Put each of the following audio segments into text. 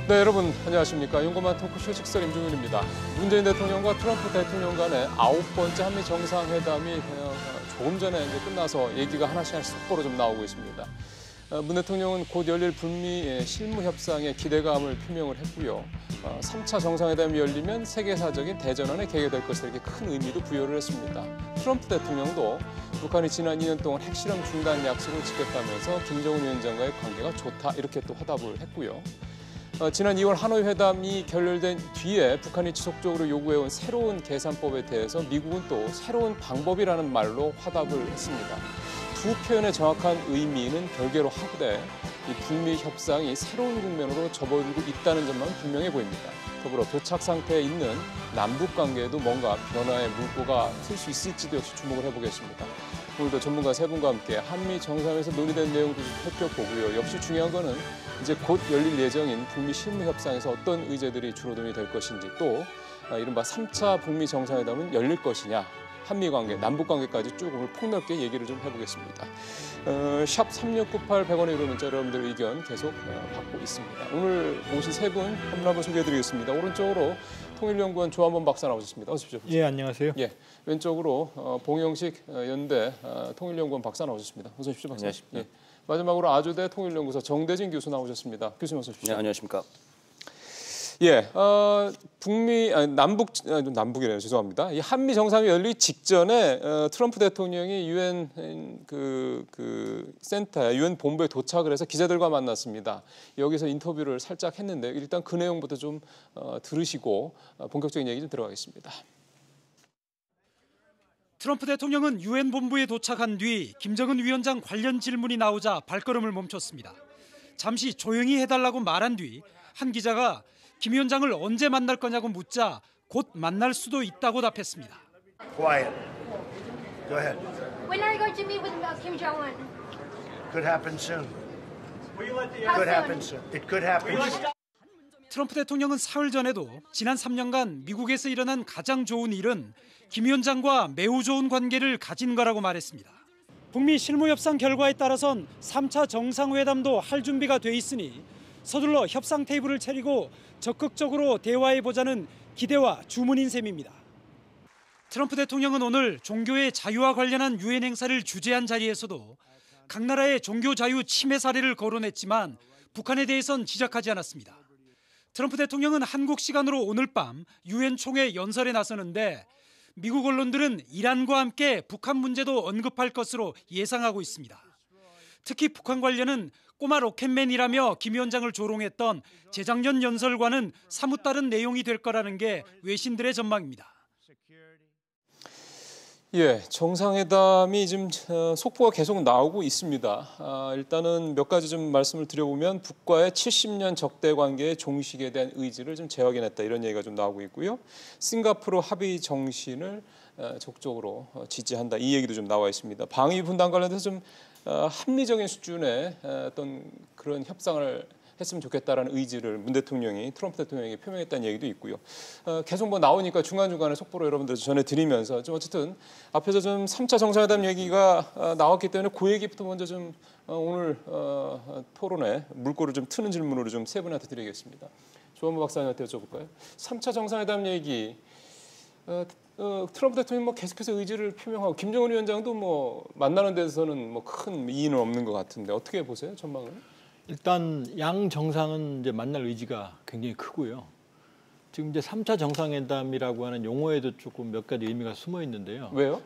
네, 여러분 안녕하십니까. 용감한 토크쇼 직설 임종윤입니다. 문재인 대통령과 트럼프 대통령 간의 9번째 한미 정상회담이 조금 전에 이제 끝나서 얘기가 하나씩 속보로 좀 나오고 있습니다. 문 대통령은 곧 열릴 북미 실무 협상에 기대감을 표명을 했고요. 3차 정상회담이 열리면 세계사적인 대전환의 계기가 될 것이다, 이렇게 큰 의미도 부여를 했습니다. 트럼프 대통령도 북한이 지난 2년 동안 핵실험 중단 약속을 지켰다면서 김정은 위원장과의 관계가 좋다, 이렇게 또 화답을 했고요. 지난 2월 하노이 회담이 결렬된 뒤에 북한이 지속적으로 요구해온 새로운 계산법에 대해서 미국은 또 새로운 방법이라는 말로 화답을 했습니다. 두 표현의 정확한 의미는 별개로 하되 이 북미 협상이 새로운 국면으로 접어들고 있다는 점만 분명해 보입니다. 더불어 도착 상태에 있는 남북 관계에도 뭔가 변화의 물꼬가 틀 수 있을지도 역시 주목을 해보겠습니다. 오늘도 전문가 세 분과 함께 한미 정상에서 논의된 내용도 좀 살펴보고요. 역시 중요한 거는 이제 곧 열릴 예정인 북미 실무 협상에서 어떤 의제들이 주로등이 될 것인지, 또 이른바 3차 북미 정상회담은 열릴 것이냐, 한미 관계, 남북 관계까지 쭉 오늘 폭넓게 얘기를 좀 해보겠습니다. 샵 3698 100원의 유료 문자, 여러분들 의견 계속 받고 있습니다. 오늘 오신 세 분 한 분 한 분 소개해드리겠습니다. 오른쪽으로 통일연구원 조한범 박사 나오셨습니다. 어서 오십시오. 예, 안녕하세요. 예, 왼쪽으로 봉영식 연대 통일연구원 박사 나오셨습니다. 어서 오십시오, 박사. 안녕하십니까. 예. 마지막으로 아주대 통일연구소 정대진 교수 나오셨습니다. 교수님 어서 오십시오. 네, 안녕하십니까. 예, 남북이래요. 죄송합니다. 이 한미 정상이 열리기 직전에 트럼프 대통령이 유엔 센터에, 유엔 본부에 도착을 해서 기자들과 만났습니다. 여기서 인터뷰를 살짝 했는데 일단 그 내용부터 좀 들으시고 본격적인 얘기 좀 들어가겠습니다. 트럼프 대통령은 유엔 본부에 도착한 뒤 김정은 위원장 관련 질문이 나오자 발걸음을 멈췄습니다. 잠시 조용히 해달라고 말한 뒤 한 기자가 김 위원장을 언제 만날 거냐고 묻자 곧 만날 수도 있다고 답했습니다. Quiet. Go ahead. When are you going to meet with Kim Jong-un? Could happen soon. How Could soon? happen soon. It could happen soon. 트럼프 대통령은 사흘 전에도 지난 3년간 미국에서 일어난 가장 좋은 일은 김 위원장과 매우 좋은 관계를 가진 거라고 말했습니다. 북미 실무협상 결과에 따라선 3차 정상회담도 할 준비가 돼 있으니 서둘러 협상 테이블을 차리고 적극적으로 대화해보자는 기대와 주문인 셈입니다. 트럼프 대통령은 오늘 종교의 자유와 관련한 유엔 행사를 주재한 자리에서도 각 나라의 종교 자유 침해 사례를 거론했지만 북한에 대해선 지적하지 않았습니다. 트럼프 대통령은 한국 시간으로 오늘 밤 유엔 총회 연설에 나서는데 미국 언론들은 이란과 함께 북한 문제도 언급할 것으로 예상하고 있습니다. 특히 북한 관련은 꼬마 로켓맨이라며 김 위원장을 조롱했던 재작년 연설과는 사뭇 다른 내용이 될 거라는 게 외신들의 전망입니다. 예, 정상회담이 지금 속보가 계속 나오고 있습니다. 일단은 몇 가지 좀 말씀을 드려보면 북과의 70년 적대 관계의 종식에 대한 의지를 좀 재확인했다, 이런 얘기가 좀 나오고 있고요. 싱가포르 합의 정신을 적극적으로 지지한다, 이 얘기도 좀 나와 있습니다. 방위 분담 관련해서 좀 합리적인 수준의 어떤 그런 협상을 했으면 좋겠다라는 의지를 문 대통령이, 트럼프 대통령이 표명했다는 얘기도 있고요. 계속 뭐 나오니까 중간중간에 속보로 여러분들 전해드리면서 좀 어쨌든 앞에서 좀 3차 정상회담 얘기가 나왔기 때문에 그 얘기부터 먼저 좀 오늘 토론에 물꼬를 좀 트는 질문으로 좀 세 분한테 드리겠습니다. 조한범 박사님한테 여쭤볼까요? 3차 정상회담 얘기, 트럼프 대통령이 뭐 계속해서 의지를 표명하고 김정은 위원장도 뭐 만나는 데서는 뭐 큰 이의는 없는 것 같은데 어떻게 보세요, 전망은? 일단 양 정상은 이제 만날 의지가 굉장히 크고요. 지금 이제 3차 정상회담이라고 하는 용어에도 조금 몇 가지 의미가 숨어 있는데요. 왜요?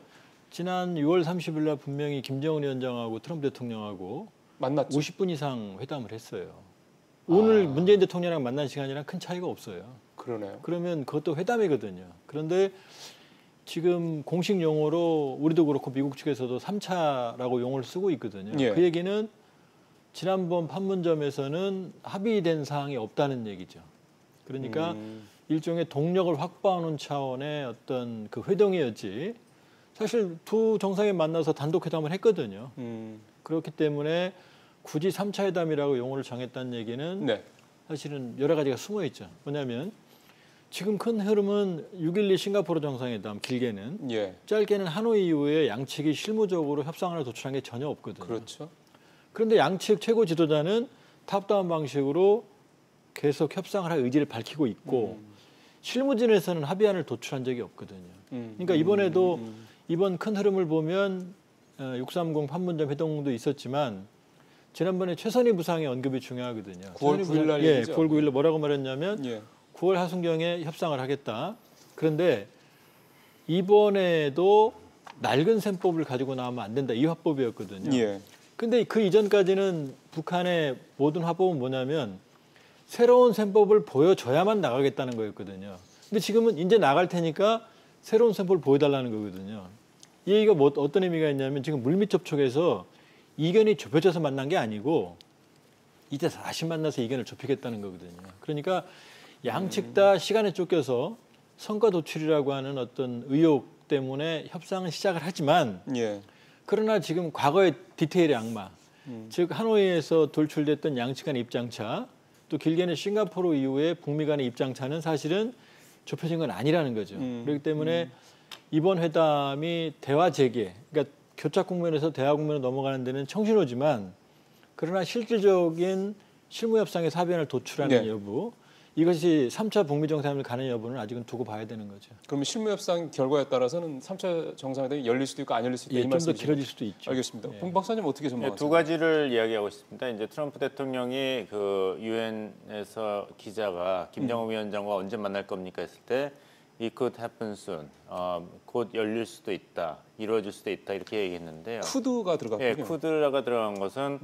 지난 6월 30일 날 분명히 김정은 위원장하고 트럼프 대통령하고 만났죠. 50분 이상 회담을 했어요. 오늘 문재인 대통령이랑 만난 시간이랑 큰 차이가 없어요. 그러네요. 그러면 그것도 회담이거든요. 그런데 지금 공식 용어로 우리도 그렇고 미국 측에서도 3차라고 용어를 쓰고 있거든요. 예. 그 얘기는 지난번 판문점에서는 합의된 사항이 없다는 얘기죠. 그러니까 일종의 동력을 확보하는 차원의 어떤 그 회동이었지. 사실 두 정상이 만나서 단독 회담을 했거든요. 그렇기 때문에 굳이 3차 회담이라고 용어를 정했다는 얘기는 네. 사실은 여러 가지가 숨어 있죠. 뭐냐면 지금 큰 흐름은 6.12 싱가포르 정상회담, 길게는 예. 짧게는 하노이 이후에 양측이 실무적으로 협상을 도출한 게 전혀 없거든요. 그렇죠. 그런데 양측 최고 지도자는 탑다운 방식으로 계속 협상을 할 의지를 밝히고 있고 실무진에서는 합의안을 도출한 적이 없거든요. 그러니까 이번에도 이번 큰 흐름을 보면 630 판문점 회동도 있었지만 지난번에 최선희 부상의 언급이 중요하거든요. 9월 9일 날 예, 얘기죠. 9월 9일 날 뭐라고 말했냐면 예. 9월 하순경에 협상을 하겠다. 그런데 이번에도 낡은 셈법을 가지고 나오면 안 된다. 이 화법이었거든요. 예. 근데 그 이전까지는 북한의 모든 화법은 뭐냐면 새로운 셈법을 보여줘야만 나가겠다는 거였거든요. 근데 지금은 이제 나갈 테니까 새로운 셈법을 보여달라는 거거든요. 이 얘기가 어떤 의미가 있냐면 지금 물밑 접촉에서 이견이 좁혀져서 만난 게 아니고 이제 다시 만나서 이견을 좁히겠다는 거거든요. 그러니까 양측 다 시간에 쫓겨서 성과 도출이라고 하는 어떤 의혹 때문에 협상을 시작을 하지만 예. 그러나 지금 과거의 디테일의 악마, 즉 하노이에서 돌출됐던 양측 간의 입장차, 또 길게는 싱가포르 이후에 북미 간의 입장차는 사실은 좁혀진 건 아니라는 거죠. 그렇기 때문에 이번 회담이 대화 재개, 그러니까 교착 국면에서 대화 국면으로 넘어가는 데는 청신호지만 그러나 실질적인 실무 협상에서 합의안을 도출하는 네. 여부, 이것이 3차 북미 정상회담을 가는 여부는 아직은 두고 봐야 되는 거죠. 그러면 실무 협상 결과에 따라서는 3차 정상회담이 열릴 수도 있고 안 열릴 수도 있다. 예, 이 좀 더 말씀이시죠? 길어질 수도 있죠. 알겠습니다. 예. 봉 박사님 어떻게 네, 전망하세요? 두 가지를 이야기하고 있습니다. 이제 트럼프 대통령이 그 유엔에서 기자가 김정은 위원장과 언제 만날 겁니까 했을 때 It could happen soon. 곧 열릴 수도 있다, 이루어질 수도 있다 이렇게 얘기했는데요. 쿠드가 들어갔군요. 예, 쿠드라가 들어간 것은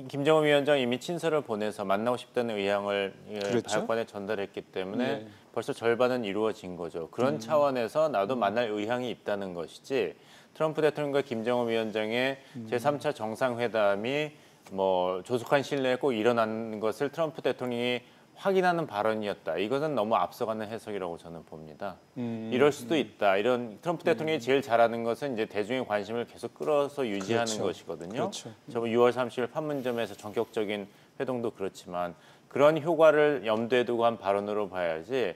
김정은 위원장 이미 친서를 보내서 만나고 싶다는 의향을 그렇죠. 백악관에 전달했기 때문에 네. 벌써 절반은 이루어진 거죠. 그런 차원에서 나도 만날 의향이 있다는 것이지 트럼프 대통령과 김정은 위원장의 제3차 정상회담이 뭐 조속한 시일 내에 꼭 일어나는 것을 트럼프 대통령이 확인하는 발언이었다. 이것은 너무 앞서가는 해석이라고 저는 봅니다. 이럴 수도 있다. 이런 트럼프 대통령이 제일 잘하는 것은 이제 대중의 관심을 계속 끌어서 유지하는 그렇죠. 것이거든요. 그렇죠. 저번 6월 30일 판문점에서 전격적인 회동도 그렇지만 그런 효과를 염두에 두고 한 발언으로 봐야지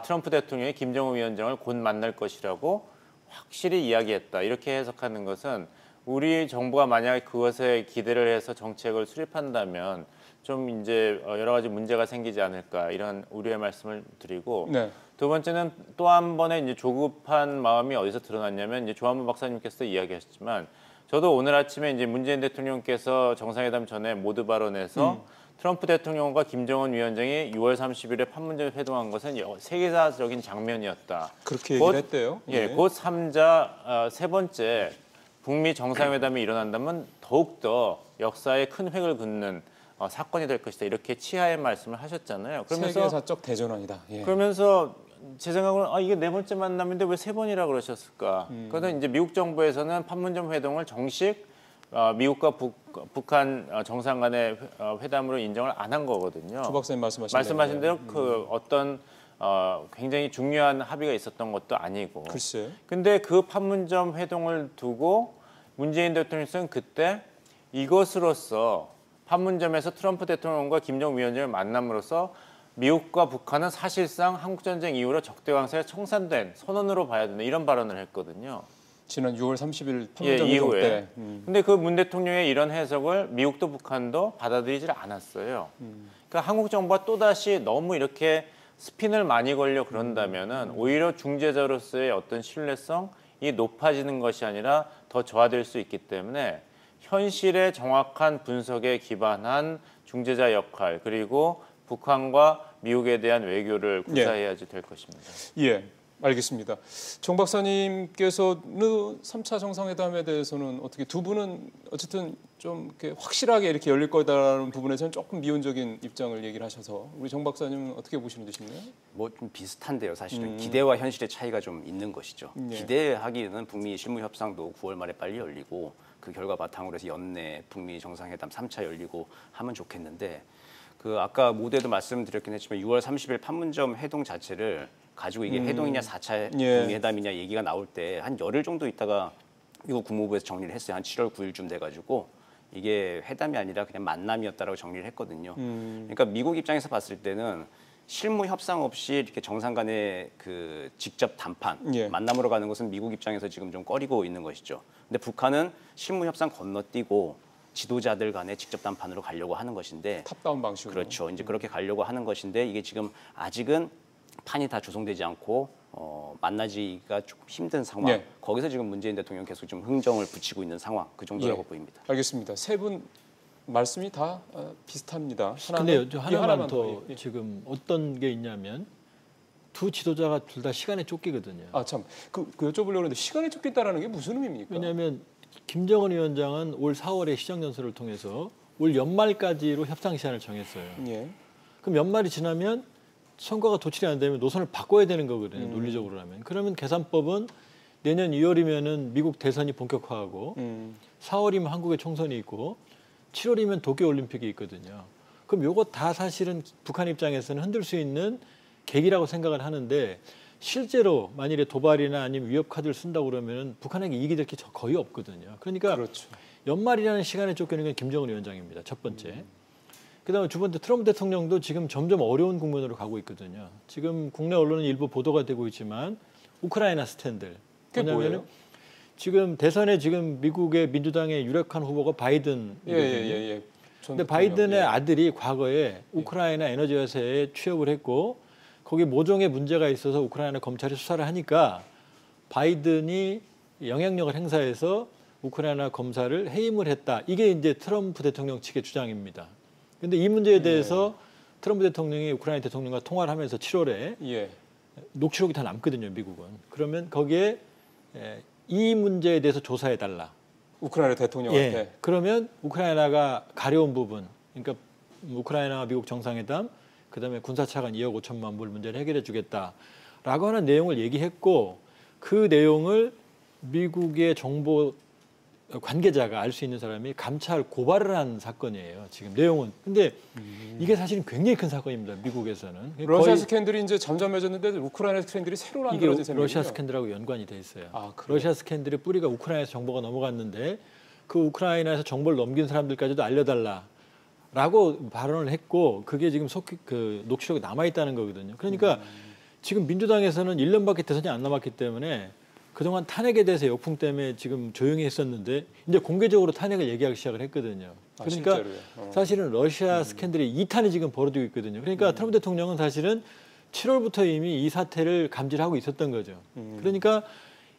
트럼프 대통령이 김정은 위원장을 곧 만날 것이라고 확실히 이야기했다. 이렇게 해석하는 것은 우리 정부가 만약 그것에 기대를 해서 정책을 수립한다면 좀 이제 여러 가지 문제가 생기지 않을까 이런 우려의 말씀을 드리고 네. 두 번째는 또 한 번의 이제 조급한 마음이 어디서 드러났냐면 이제 조한문 박사님께서 이야기하셨지만 저도 오늘 아침에 이제 문재인 대통령께서 정상회담 전에 모두 발언에서 트럼프 대통령과 김정은 위원장이 6월 30일에 판문점에 회동한 것은 세계사적인 장면이었다. 그렇게 얘기를 했대요. 예, 곧 3자 세 번째 북미 정상회담이 일어난다면 더욱더 역사에 큰 획을 긋는 사건이 될 것이다. 이렇게 치하의 말씀을 하셨잖아요. 그러면서 세계사적 대전환이다. 예. 그러면서 제 생각으로는 이게 네 번째 만남인데 왜 세 번이라 그러셨을까? 그래서 이제 미국 정부에서는 판문점 회동을 정식 미국과 북한 정상 간의 회담으로 인정을 안 한 거거든요. 조 박사님 말씀하신 대로 그 어떤 굉장히 중요한 합의가 있었던 것도 아니고. 글쎄. 근데 그 판문점 회동을 두고 문재인 대통령은 그때 이것으로서 판문점에서 트럼프 대통령과 김정은 위원장을 만남으로써 미국과 북한은 사실상 한국전쟁 이후로 적대 관계가 청산된 선언으로 봐야 된다. 이런 발언을 했거든요. 지난 6월 30일 예, 판문점 회동 이후에. 때. 근데 그 문 대통령의 이런 해석을 미국도 북한도 받아들이질 않았어요. 그러니까 한국 정부가 또다시 너무 이렇게 스핀을 많이 걸려 그런다면은 오히려 중재자로서의 어떤 신뢰성이 높아지는 것이 아니라 더 저하될 수 있기 때문에 현실의 정확한 분석에 기반한 중재자 역할 그리고 북한과 미국에 대한 외교를 구사해야지 될 것입니다. 예, 알겠습니다. 정 박사님께서는 3차 정상회담에 대해서는 어떻게 두 분은 어쨌든 좀 이렇게 확실하게 이렇게 열릴 거다라는 부분에서는 조금 미온적인 입장을 얘기를 하셔서 우리 정 박사님은 어떻게 보시는 듯이네요? 뭐 좀 비슷한데요. 사실은 기대와 현실의 차이가 좀 있는 것이죠. 예. 기대하기에는 북미 실무 협상도 9월 말에 빨리 열리고 그 결과 바탕으로 해서 연내 북미 정상회담 3차 열리고 하면 좋겠는데 그 아까 모두에도 말씀드렸긴 했지만 6월 30일 판문점 회동 자체를 가지고 이게 회동이냐 4차 예. 북미 회담이냐 얘기가 나올 때 한 열흘 정도 있다가 미국 국무부에서 정리를 했어요. 한 7월 9일쯤 돼가지고 이게 회담이 아니라 그냥 만남이었다라고 정리를 했거든요. 그러니까 미국 입장에서 봤을 때는 실무 협상 없이 이렇게 정상 간의 그 직접談判, 예. 만남으로 가는 것은 미국 입장에서 지금 좀 꺼리고 있는 것이죠. 근데 북한은 실무 협상 건너뛰고 지도자들 간의 직접 담판으로 가려고 하는 것인데 탑다운 방식으로. 그렇죠. 이제 그렇게 가려고 하는 것인데 이게 지금 아직은 판이 다 조성되지 않고 만나기가 조금 힘든 상황. 네. 거기서 지금 문재인 대통령 계속 좀 흥정을 붙이고 있는 상황. 그 정도라고 예. 보입니다. 알겠습니다. 세 분 말씀이 다 비슷합니다. 근데 하나만 더 예, 예. 지금 어떤 게 있냐면 두 지도자가 둘 다 시간에 쫓기거든요. 아 참, 그 여쭤보려고 했는데 시간이 쫓긴다라는 게 무슨 의미입니까? 왜냐하면 김정은 위원장은 올 4월에 시정연설을 통해서 올 연말까지로 협상 시한을 정했어요. 예. 그럼 연말이 지나면 선거가 도출이 안 되면 노선을 바꿔야 되는 거거든요. 논리적으로라면. 그러면 계산법은 내년 2월이면은 미국 대선이 본격화하고 4월이면 한국의 총선이 있고 7월이면 도쿄올림픽이 있거든요. 그럼 요거 다 사실은 북한 입장에서는 흔들 수 있는 계기라고 생각을 하는데 실제로 만일에 도발이나 아니면 위협 카드를 쓴다고 그러면 북한에게 이익이 될 게 거의 없거든요. 그러니까 그렇죠. 연말이라는 시간에 쫓기는 건 김정은 위원장입니다. 첫 번째. 그다음에 두 번째 트럼프 대통령도 지금 점점 어려운 국면으로 가고 있거든요. 지금 국내 언론은 일부 보도가 되고 있지만 우크라이나 스탠들. 그게 뭐냐면은 뭐예요? 지금 대선에 지금 미국의 민주당의 유력한 후보가 바이든이거든요. 예. 근데 바이든의 예. 아들이 과거에 우크라이나 에너지 회사에 취업을 했고 거기 모종의 문제가 있어서 우크라이나 검찰이 수사를 하니까 바이든이 영향력을 행사해서 우크라이나 검사를 해임을 했다. 이게 이제 트럼프 대통령 측의 주장입니다. 근데 이 문제에 대해서 트럼프 대통령이 우크라이나 대통령과 통화를 하면서 7월에 예. 녹취록이 다 남거든요, 미국은. 그러면 거기에 이 문제에 대해서 조사해달라. 우크라이나 대통령한테. 예. 그러면 우크라이나가 가려운 부분, 그러니까 우크라이나와 미국 정상회담, 그다음에 군사차관 2억 5천만 불 문제를 해결해 주겠다라고 하는 내용을 얘기했고 그 내용을 미국의 정보 관계자가 알 수 있는 사람이 감찰 고발을 한 사건이에요. 지금 내용은. 근데 이게 사실은 굉장히 큰 사건입니다. 미국에서는. 러시아 거의 스캔들이 이제 잠잠해졌는데 우크라이나 스캔들이 새로 이게 만들어진 셈이군요. 러시아 스캔들하고 연관이 돼 있어요. 아, 그래요? 러시아 스캔들의 뿌리가 우크라이나에서 정보가 넘어갔는데 그 우크라이나에서 정보를 넘긴 사람들까지도 알려달라라고 발언을 했고 그게 지금 그 녹취록에 남아 있다는 거거든요. 그러니까 지금 민주당에서는 1년밖에 대선이 안 남았기 때문에 그동안 탄핵에 대해서 역풍 때문에 지금 조용히 했었는데 이제 공개적으로 탄핵을 얘기하기 시작을 했거든요. 그러니까 실제로요? 사실은 러시아 스캔들이 2탄이 지금 벌어지고 있거든요. 그러니까 트럼프 대통령은 사실은 7월부터 이미 이 사태를 감지하고 있었던 거죠. 그러니까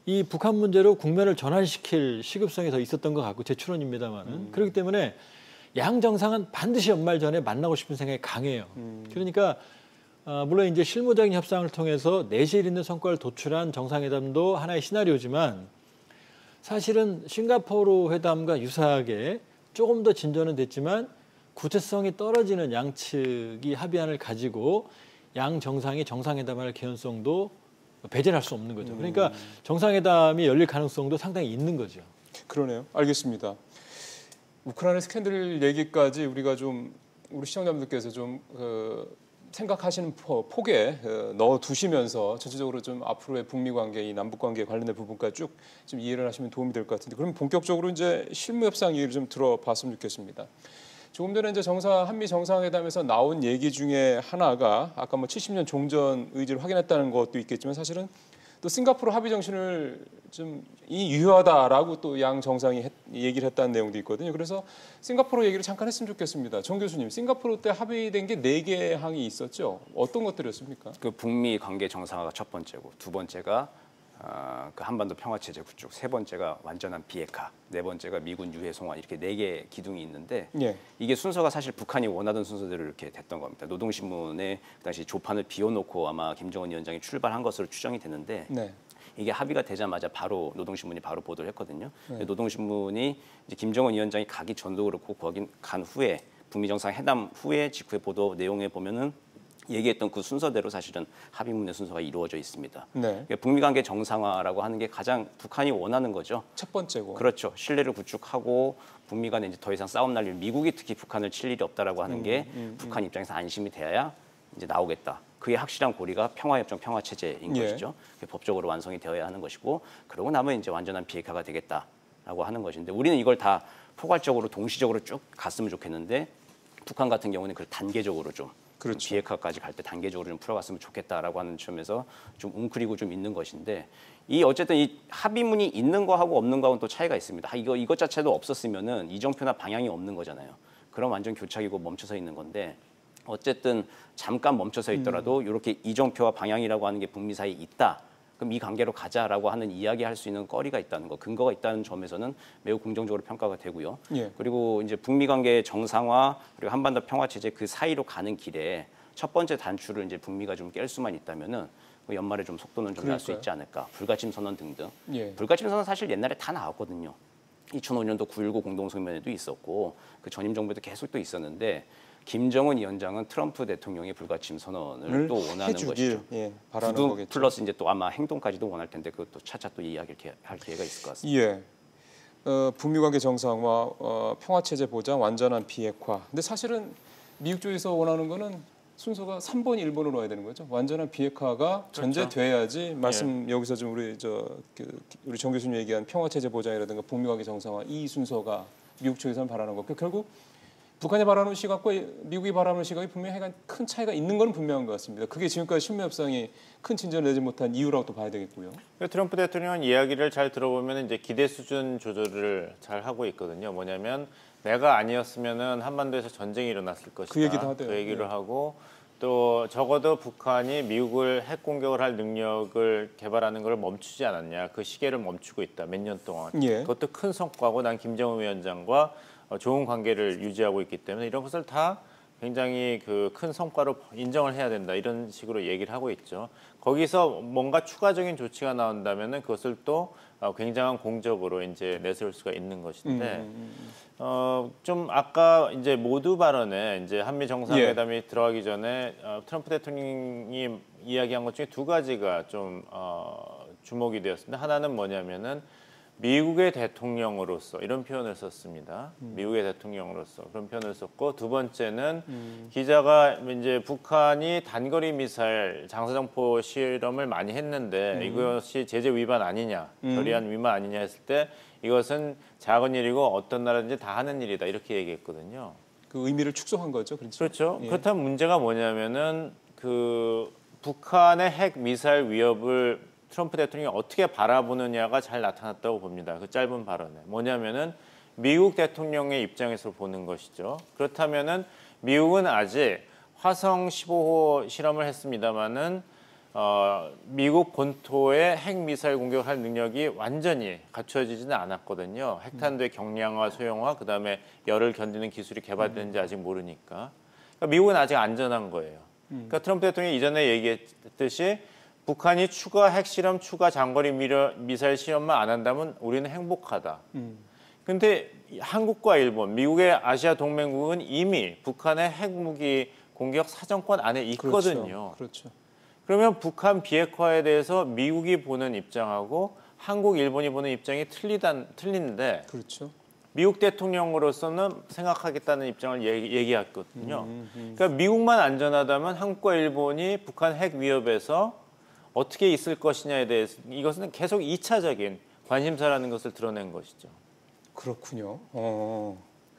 이 북한 문제로 국면을 전환시킬 시급성이 더 있었던 것 같고 제 추론입니다만은 그렇기 때문에 양 정상은 반드시 연말 전에 만나고 싶은 생각이 강해요. 그러니까 물론 이제 실무적인 협상을 통해서 내실 있는 성과를 도출한 정상회담도 하나의 시나리오지만 사실은 싱가포르 회담과 유사하게 조금 더 진전은 됐지만 구체성이 떨어지는 양측이 합의안을 가지고 양 정상이 정상회담할 개연성도 배제할 수 없는 거죠. 그러니까 정상회담이 열릴 가능성도 상당히 있는 거죠. 그러네요. 알겠습니다. 우크라이나 스캔들 얘기까지 우리가 좀 우리 시청자분들께서 좀 생각하시는 폭에 넣어 두시면서 전체적으로 좀 앞으로의 북미 관계, 이 남북 관계 관련된 부분까지 쭉 좀 이해를 하시면 도움이 될 것 같은데 그럼 본격적으로 이제 실무 협상 얘기를 좀 들어봤으면 좋겠습니다. 조금 전에 이제 한미 정상회담에서 나온 얘기 중에 하나가 아까 뭐 70년 종전 의지를 확인했다는 것도 있겠지만 사실은 또 싱가포르 합의 정신을 좀 유효하다라고 또 양 정상이 얘기를 했다는 내용도 있거든요. 그래서 싱가포르 얘기를 잠깐 했으면 좋겠습니다. 정 교수님, 싱가포르 때 합의된 게 4개 항이 있었죠. 어떤 것들이었습니까? 그 북미 관계 정상화가 첫 번째고 두 번째가 그 한반도 평화체제 구축, 세 번째가 완전한 비핵화, 네 번째가 미군 유해 송환 이렇게 4개 기둥이 있는데 예. 이게 순서가 사실 북한이 원하던 순서대로 이렇게 됐던 겁니다. 노동신문에 그 당시 조판을 비워놓고 아마 김정은 위원장이 출발한 것으로 추정이 되는데 네. 이게 합의가 되자마자 바로 노동신문이 바로 보도를 했거든요. 노동신문이 이제 김정은 위원장이 가기 전도 그렇고 거기 간 후에 북미 정상회담 후에 직후에 보도 내용에 보면은 얘기했던 그 순서대로 사실은 합의문의 순서가 이루어져 있습니다. 네. 그러니까 북미 관계 정상화라고 하는 게 가장 북한이 원하는 거죠. 첫 번째고. 그렇죠. 신뢰를 구축하고 북미 간에 이제 더 이상 싸움 날 일, 미국이 특히 북한을 칠 일이 없다라고 하는 게 북한 입장에서 안심이 돼야 이제 나오겠다. 그게 확실한 고리가 평화협정, 평화체제인 예. 것이죠. 그게 법적으로 완성이 되어야 하는 것이고 그러고 나면 이제 완전한 비핵화가 되겠다라고 하는 것인데 우리는 이걸 다 포괄적으로 동시적으로 쭉 갔으면 좋겠는데 북한 같은 경우는 그걸 단계적으로 좀 그렇죠. 비핵화까지 갈 때 단계적으로 좀 풀어갔으면 좋겠다라고 하는 점에서 좀 웅크리고 좀 있는 것인데 어쨌든 이 합의문이 있는 거하고 없는 거하고는 또 차이가 있습니다. 이것 자체도 없었으면은 이정표나 방향이 없는 거잖아요. 그럼 완전 교착이고 멈춰서 있는 건데 어쨌든 잠깐 멈춰서 있더라도 이렇게 이정표와 방향이라고 하는 게 북미 사이에 있다. 그럼 이 관계로 가자라고 하는 이야기할 수 있는 거리가 있다는 거, 근거가 있다는 점에서는 매우 긍정적으로 평가가 되고요. 예. 그리고 이제 북미 관계의 정상화 그리고 한반도 평화 체제 그 사이로 가는 길에 첫 번째 단추를 이제 북미가 좀 깰 수만 있다면은 연말에 좀 속도는 좀 날 수 있지 않을까. 불가침 선언 등등. 예. 불가침 선언 사실 옛날에 다 나왔거든요. 2005년도 9.19 공동성명에도 있었고 그 전임 정부에도 계속 또 있었는데 김정은 위원장은 트럼프 대통령의 불가침 선언을 또 원하는 것이죠. 예, 바라는 구두 거겠죠. 플러스 이제 또 아마 행동까지도 원할 텐데 그것도 차차 또 이야기를 할 기회가 있을 것 같습니다. 예. 북미 관계 정상화, 평화 체제 보장, 완전한 비핵화. 근데 사실은 미국 쪽에서 원하는 거는 순서가 3번, 1번으로 와야 되는 거죠. 완전한 비핵화가 전제돼야지 말씀 여기서 좀 우리 정 교수님 얘기한 평화 체제 보장이라든가 북미 관계 정상화 이 순서가 미국 쪽에서는 바라는 거고 결국 북한이 바라는 시각과 미국이 바라는 시각이 분명히 큰 차이가 있는 건 분명한 것 같습니다. 그게 지금까지 신무 협상이 큰 진전을 내지 못한 이유라고 또 봐야 되겠고요. 트럼프 대통령은 이야기를 잘 들어보면 이제 기대 수준 조절을 잘 하고 있거든요. 뭐냐면 내가 아니었으면은 한반도에서 전쟁이 일어났을 것이다. 그 얘기도 하대요. 그 얘기를 네. 하고 또 적어도 북한이 미국을 핵 공격을 할 능력을 개발하는 걸 멈추지 않았냐. 그 시계를 멈추고 있다. 몇 년 동안. 예. 그것도 큰 성과고 난 김정은 위원장과 좋은 관계를 유지하고 있기 때문에 이런 것을 다 굉장히 그 큰 성과로 인정을 해야 된다 이런 식으로 얘기를 하고 있죠. 거기서 뭔가 추가적인 조치가 나온다면은 그것을 또 굉장한 공적으로 이제 내세울 수가 있는 것인데 좀 아까 이제 모두 발언에 이제 한미 정상회담이 들어가기 전에 트럼프 대통령이 이야기한 것 중에 두 가지가 좀 주목이 되었습니다. 하나는 뭐냐면은 미국의 대통령으로서 이런 표현을 썼습니다. 미국의 대통령으로서 그런 표현을 썼고 두 번째는 기자가 이제 북한이 단거리 미사일 장사정포 실험을 많이 했는데 이것이 제재 위반 아니냐, 결의안 위반 아니냐 했을 때 이것은 작은 일이고 어떤 나라든지 다 하는 일이다 이렇게 얘기했거든요. 그 의미를 축소한 거죠, 그렇죠. 예. 그렇다면 문제가 뭐냐면은 그 북한의 핵 미사일 위협을 트럼프 대통령이 어떻게 바라보느냐가 잘 나타났다고 봅니다. 그 짧은 발언에. 뭐냐면은 미국 대통령의 입장에서 보는 것이죠. 그렇다면은 미국은 아직 화성 15호 실험을 했습니다마는 미국 본토에 핵 미사일 공격을 할 능력이 완전히 갖춰지지는 않았거든요. 핵탄두의 경량화, 소형화, 그다음에 열을 견디는 기술이 개발되는지 아직 모르니까. 그러니까 미국은 아직 안전한 거예요. 그러니까 트럼프 대통령이 이전에 얘기했듯이 북한이 추가 핵실험, 추가 장거리 미사일 실험만 안 한다면 우리는 행복하다. 그런데 한국과 일본, 미국의 아시아 동맹국은 이미 북한의 핵무기 공격 사정권 안에 있거든요. 그렇죠. 그러면 북한 비핵화에 대해서 미국이 보는 입장하고 한국, 일본이 보는 입장이 틀린데 그렇죠. 미국 대통령으로서는 생각하겠다는 입장을 얘기했거든요. 그러니까 미국만 안전하다면 한국과 일본이 북한 핵 위협에서 어떻게 있을 것이냐에 대해서 이것은 계속 2차적인 관심사라는 것을 드러낸 것이죠. 그렇군요.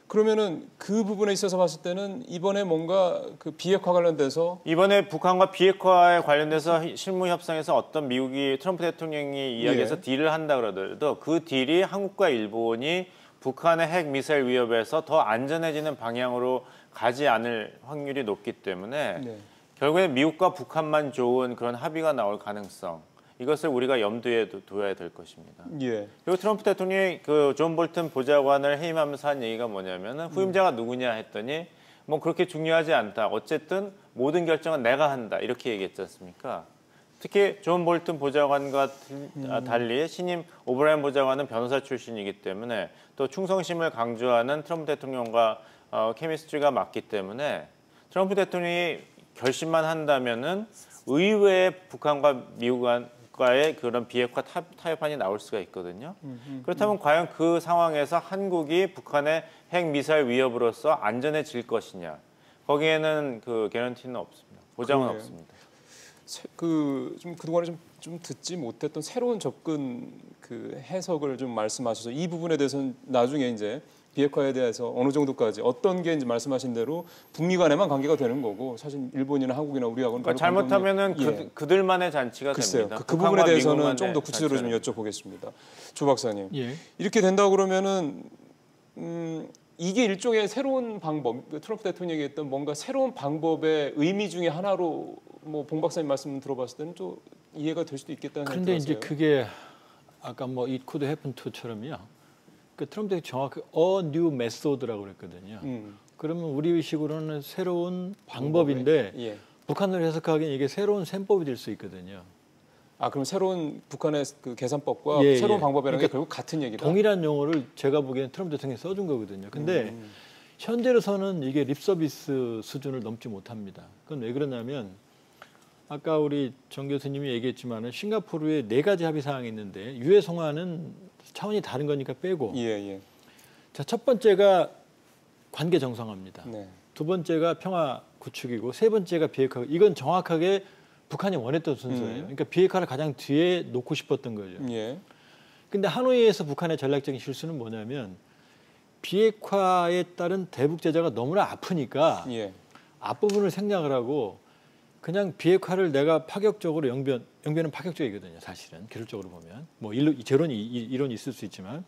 그러면은 그 부분에 있어서 봤을 때는 이번에 뭔가 그 비핵화 관련돼서 이번에 북한과 비핵화에 관련돼서 실무 협상에서 어떤 미국이 트럼프 대통령이 이야기해서 딜을 한다 그러더라도 그 딜이 한국과 일본이 북한의 핵 미사일 위협에서 더 안전해지는 방향으로 가지 않을 확률이 높기 때문에 결국에 미국과 북한만 좋은 그런 합의가 나올 가능성 이것을 우리가 염두에 둬야 될 것입니다. 예. 그리고 트럼프 대통령이 그 존 볼튼 보좌관을 해임하면서 한 얘기가 뭐냐면은 후임자가 누구냐 했더니 뭐 그렇게 중요하지 않다. 어쨌든 모든 결정은 내가 한다. 이렇게 얘기했지 않습니까? 특히 존 볼튼 보좌관과 달리 신임 오브라이언 보좌관은 변호사 출신이기 때문에 또 충성심을 강조하는 트럼프 대통령과 케미스트리가 맞기 때문에 트럼프 대통령이 결심만 한다면은 의외의 북한과 미국과의 그런 비핵화 타협안이 나올 수가 있거든요. 그렇다면 과연 그 상황에서 한국이 북한의 핵 미사일 위협으로서 안전해질 것이냐? 거기에는 그 개런티는 없습니다. 보장은 그래요. 없습니다. 좀 그동안에 좀 듣지 못했던 새로운 접근 그 해석을 좀 말씀하셔서 이 부분에 대해서는 나중에 이제 비핵화에 대해서 어느 정도까지 어떤 게 이제 말씀하신 대로 북미 간에만 관계가 되는 거고 사실 일본이나 한국이나 우리하고는 그러니까 별로 관계 잘못하면은 없는- 그들만의 잔치가 글쎄요. 됩니다. 그 부분에 북한과 대해서는 미국만의 좀 더 구체적으로 좀 잔치가 여쭤보겠습니다. 조 박사님. 예. 이렇게 된다 그러면은 이게 일종의 새로운 방법, 트럼프 대통령이 했던 뭔가 새로운 방법의 의미 중에 하나로 뭐 봉 박사님 말씀 들어봤을 때는 좀 이해가 될 수도 있겠다는 생각이 그런데 이제 들었어요. 그게 아까 뭐 it could happen to처럼요. 그 트럼프 대통령이 정확히 a new method라고 그랬거든요. 그러면 우리식으로는 새로운 방법인데 예. 북한으로 해석하기엔 이게 새로운 셈법이 될 수 있거든요. 아 그럼 새로운 북한의 그 계산법과 예, 새로운 예. 방법이라는 게 그러니까 결국 같은 얘기다. 동일한 용어를 제가 보기엔 트럼프 대통령이 써준 거거든요. 근데 현재로서는 이게 립서비스 수준을 넘지 못합니다. 그건 왜 그러냐면 아까 우리 정 교수님이 얘기했지만은 싱가포르에 4가지 합의 사항이 있는데 유해 송환은 차원이 다른 거니까 빼고 예, 예. 자, 첫 번째가 관계 정상화입니다. 네. 두 번째가 평화 구축이고 세 번째가 비핵화. 이건 정확하게 북한이 원했던 순서예요. 그러니까 비핵화를 가장 뒤에 놓고 싶었던 거죠. 예. 근데 하노이에서 북한의 전략적인 실수는 뭐냐면 비핵화에 따른 대북 제재가 너무나 아프니까 예. 앞부분을 생략을 하고 그냥 비핵화를 내가 파격적으로 영변은 파격적이거든요. 사실은 기술적으로 보면 뭐 이론이 있을 수 있지만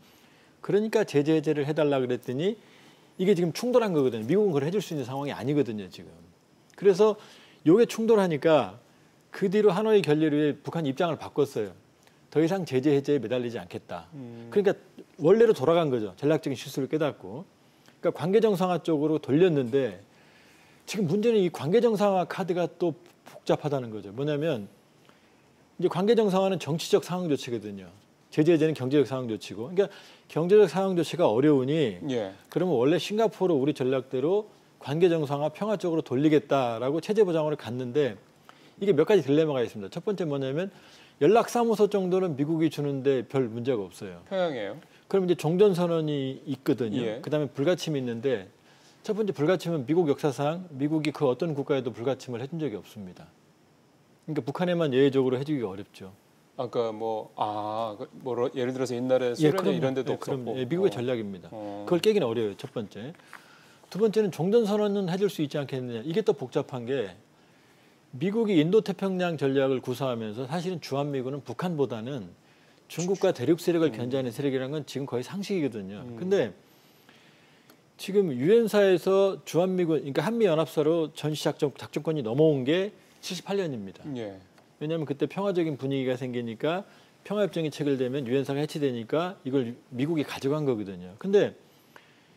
그러니까 제재 해제를 해달라 그랬더니 이게 지금 충돌한 거거든요. 미국은 그걸 해줄 수 있는 상황이 아니거든요. 지금. 그래서 이게 충돌하니까 그 뒤로 하노이 결렬 후에 북한 입장을 바꿨어요. 더 이상 제재 해제에 매달리지 않겠다. 그러니까 원래로 돌아간 거죠. 전략적인 실수를 깨닫고. 그러니까 관계 정상화 쪽으로 돌렸는데 지금 문제는 이 관계 정상화 카드가 또 복잡하다는 거죠. 뭐냐면 이제 관계 정상화는 정치적 상황 조치거든요. 제재 해제는 경제적 상황 조치고. 그러니까 경제적 상황 조치가 어려우니 예. 그러면 원래 싱가포르 우리 전략대로 관계 정상화 평화 쪽으로 돌리겠다라고 체제 보장으로 갔는데 이게 몇 가지 딜레마가 있습니다. 첫 번째 뭐냐면 연락사무소 정도는 미국이 주는데 별 문제가 없어요. 평양이에요. 그럼 이제 종전선언이 있거든요. 예. 그다음에 불가침이 있는데 첫 번째 불가침은 미국 역사상 미국이 그 어떤 국가에도 불가침을 해준 적이 없습니다. 그러니까 북한에만 예외적으로 해주기가 어렵죠. 아까 예를 들어서 옛날에 소련이 그럼요. 이런 데도 예, 그럼 없었고. 미국의 전략입니다. 어. 그걸 깨기는 어려워요. 첫 번째. 두 번째는 종전선언은 해줄 수 있지 않겠느냐. 이게 또 복잡한 게 미국이 인도태평양 전략을 구사하면서 사실은 주한미군은 북한보다는 중국과 대륙 세력을 견제하는 세력이라는 건 지금 거의 상식이거든요. 근데 지금 유엔사에서 주한미군, 그러니까 한미연합사로 전시작전권이 넘어온 게 78년입니다. 예. 왜냐하면 그때 평화적인 분위기가 생기니까 평화협정이 체결되면 유엔사가 해체되니까 이걸 미국이 가져간 거거든요. 근데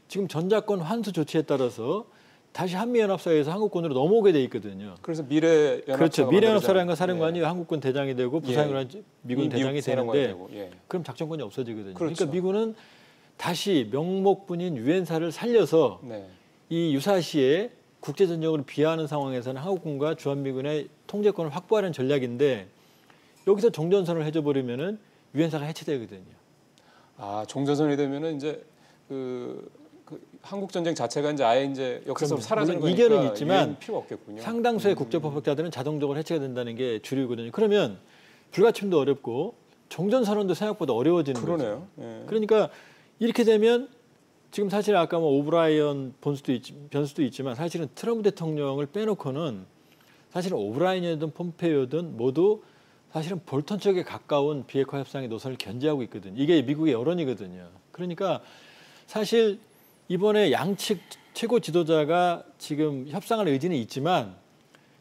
지금 전작권 환수 조치에 따라서 다시 한미연합사에서 한국군으로 넘어오게 돼 있거든요. 그래서 미래연합사가 그렇죠. 미래연합사라는 건 만들어지잖아요. 사령관이 예. 한국군 대장이 되고 부산으로 미군 대장이 사령관이 되는데 되고, 예. 그럼 작전권이 없어지거든요. 그렇죠. 그러니까 미군은 다시 명목군인 유엔사를 살려서 네. 이 유사시에 국제전력을 비하하는 상황에서는 한국군과 주한미군의 통제권을 확보하는 전략인데 여기서 종전선을 해줘버리면은 유엔사가 해체되거든요. 아 종전선이 되면은 이제 그 한국 전쟁 자체가 이제 아예 이제 역사적으로 그럼요. 사라지는 물론 거니까 이견은 있지만 유엔 필요가 없겠군요. 상당수의 국제법학자들은 자동적으로 해체가 된다는 게 주류거든요. 그러면 불가침도 어렵고 종전선언도 생각보다 어려워지는 거죠. 그러네요. 예. 그러니까 이렇게 되면 지금 사실 아까 뭐 오브라이언 변수도 있지만 사실은 트럼프 대통령을 빼놓고는 사실은 오브라이언이든 폼페이오든 모두 사실은 볼턴 쪽에 가까운 비핵화 협상의 노선을 견지하고 있거든요. 이게 미국의 여론이거든요. 그러니까 사실 이번에 양측 최고 지도자가 지금 협상할 의지는 있지만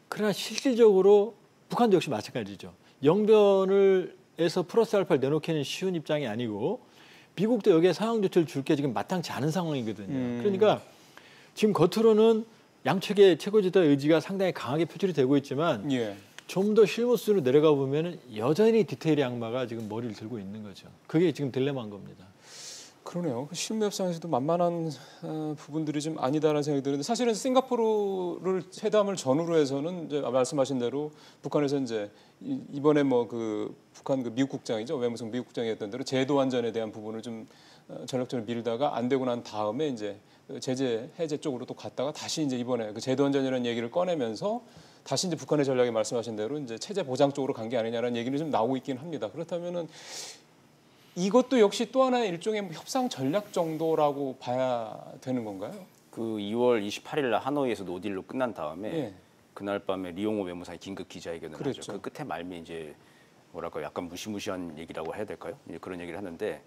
그러나 실질적으로 북한도 역시 마찬가지죠. 영변을 해서 플러스 알파를 내놓기는 쉬운 입장이 아니고 미국도 여기에 상황 조치를 줄 게 지금 마땅치 않은 상황이거든요. 그러니까 지금 겉으로는 양측의 최고 지도자 의지가 상당히 강하게 표출이 되고 있지만 예. 좀 더 실무 수준으로 내려가 보면 여전히 디테일의 악마가 지금 머리를 들고 있는 거죠. 그게 지금 딜레마인 겁니다. 그러네요. 실무 협상에서도 만만한 부분들이 좀 아니다라는 생각이 드는데 사실은 싱가포르를 회담을 전후로 해서는 이제 말씀하신 대로 북한에서 이제 이번에 뭐 그 북한 그 미국 국장이죠 외무성 미국 국장이 했던 대로 제도 완전에 대한 부분을 좀 전략적으로 밀다가 안 되고 난 다음에 이제 제재 해제 쪽으로 또 갔다가 다시 이제 이번에 그 제도 완전이라는 얘기를 꺼내면서 다시 이제 북한의 전략이 말씀하신 대로 이제 체제 보장 쪽으로 간 게 아니냐라는 얘기는 좀 나오고 있긴 합니다. 그렇다면은 이것도 역시 또 하나의 일종의 협상 전략 정도라고 봐야 되는 건가요? 그 2월 28일 날 하노이에서 노딜로 끝난 다음에 예. 그날 밤에 리용호 외무상이 긴급 기자회견을 그랬죠. 하죠. 그 끝에 말미 이제 뭐랄까 약간 무시무시한 얘기라고 해야 될까요? 이제 그런 얘기를 하는데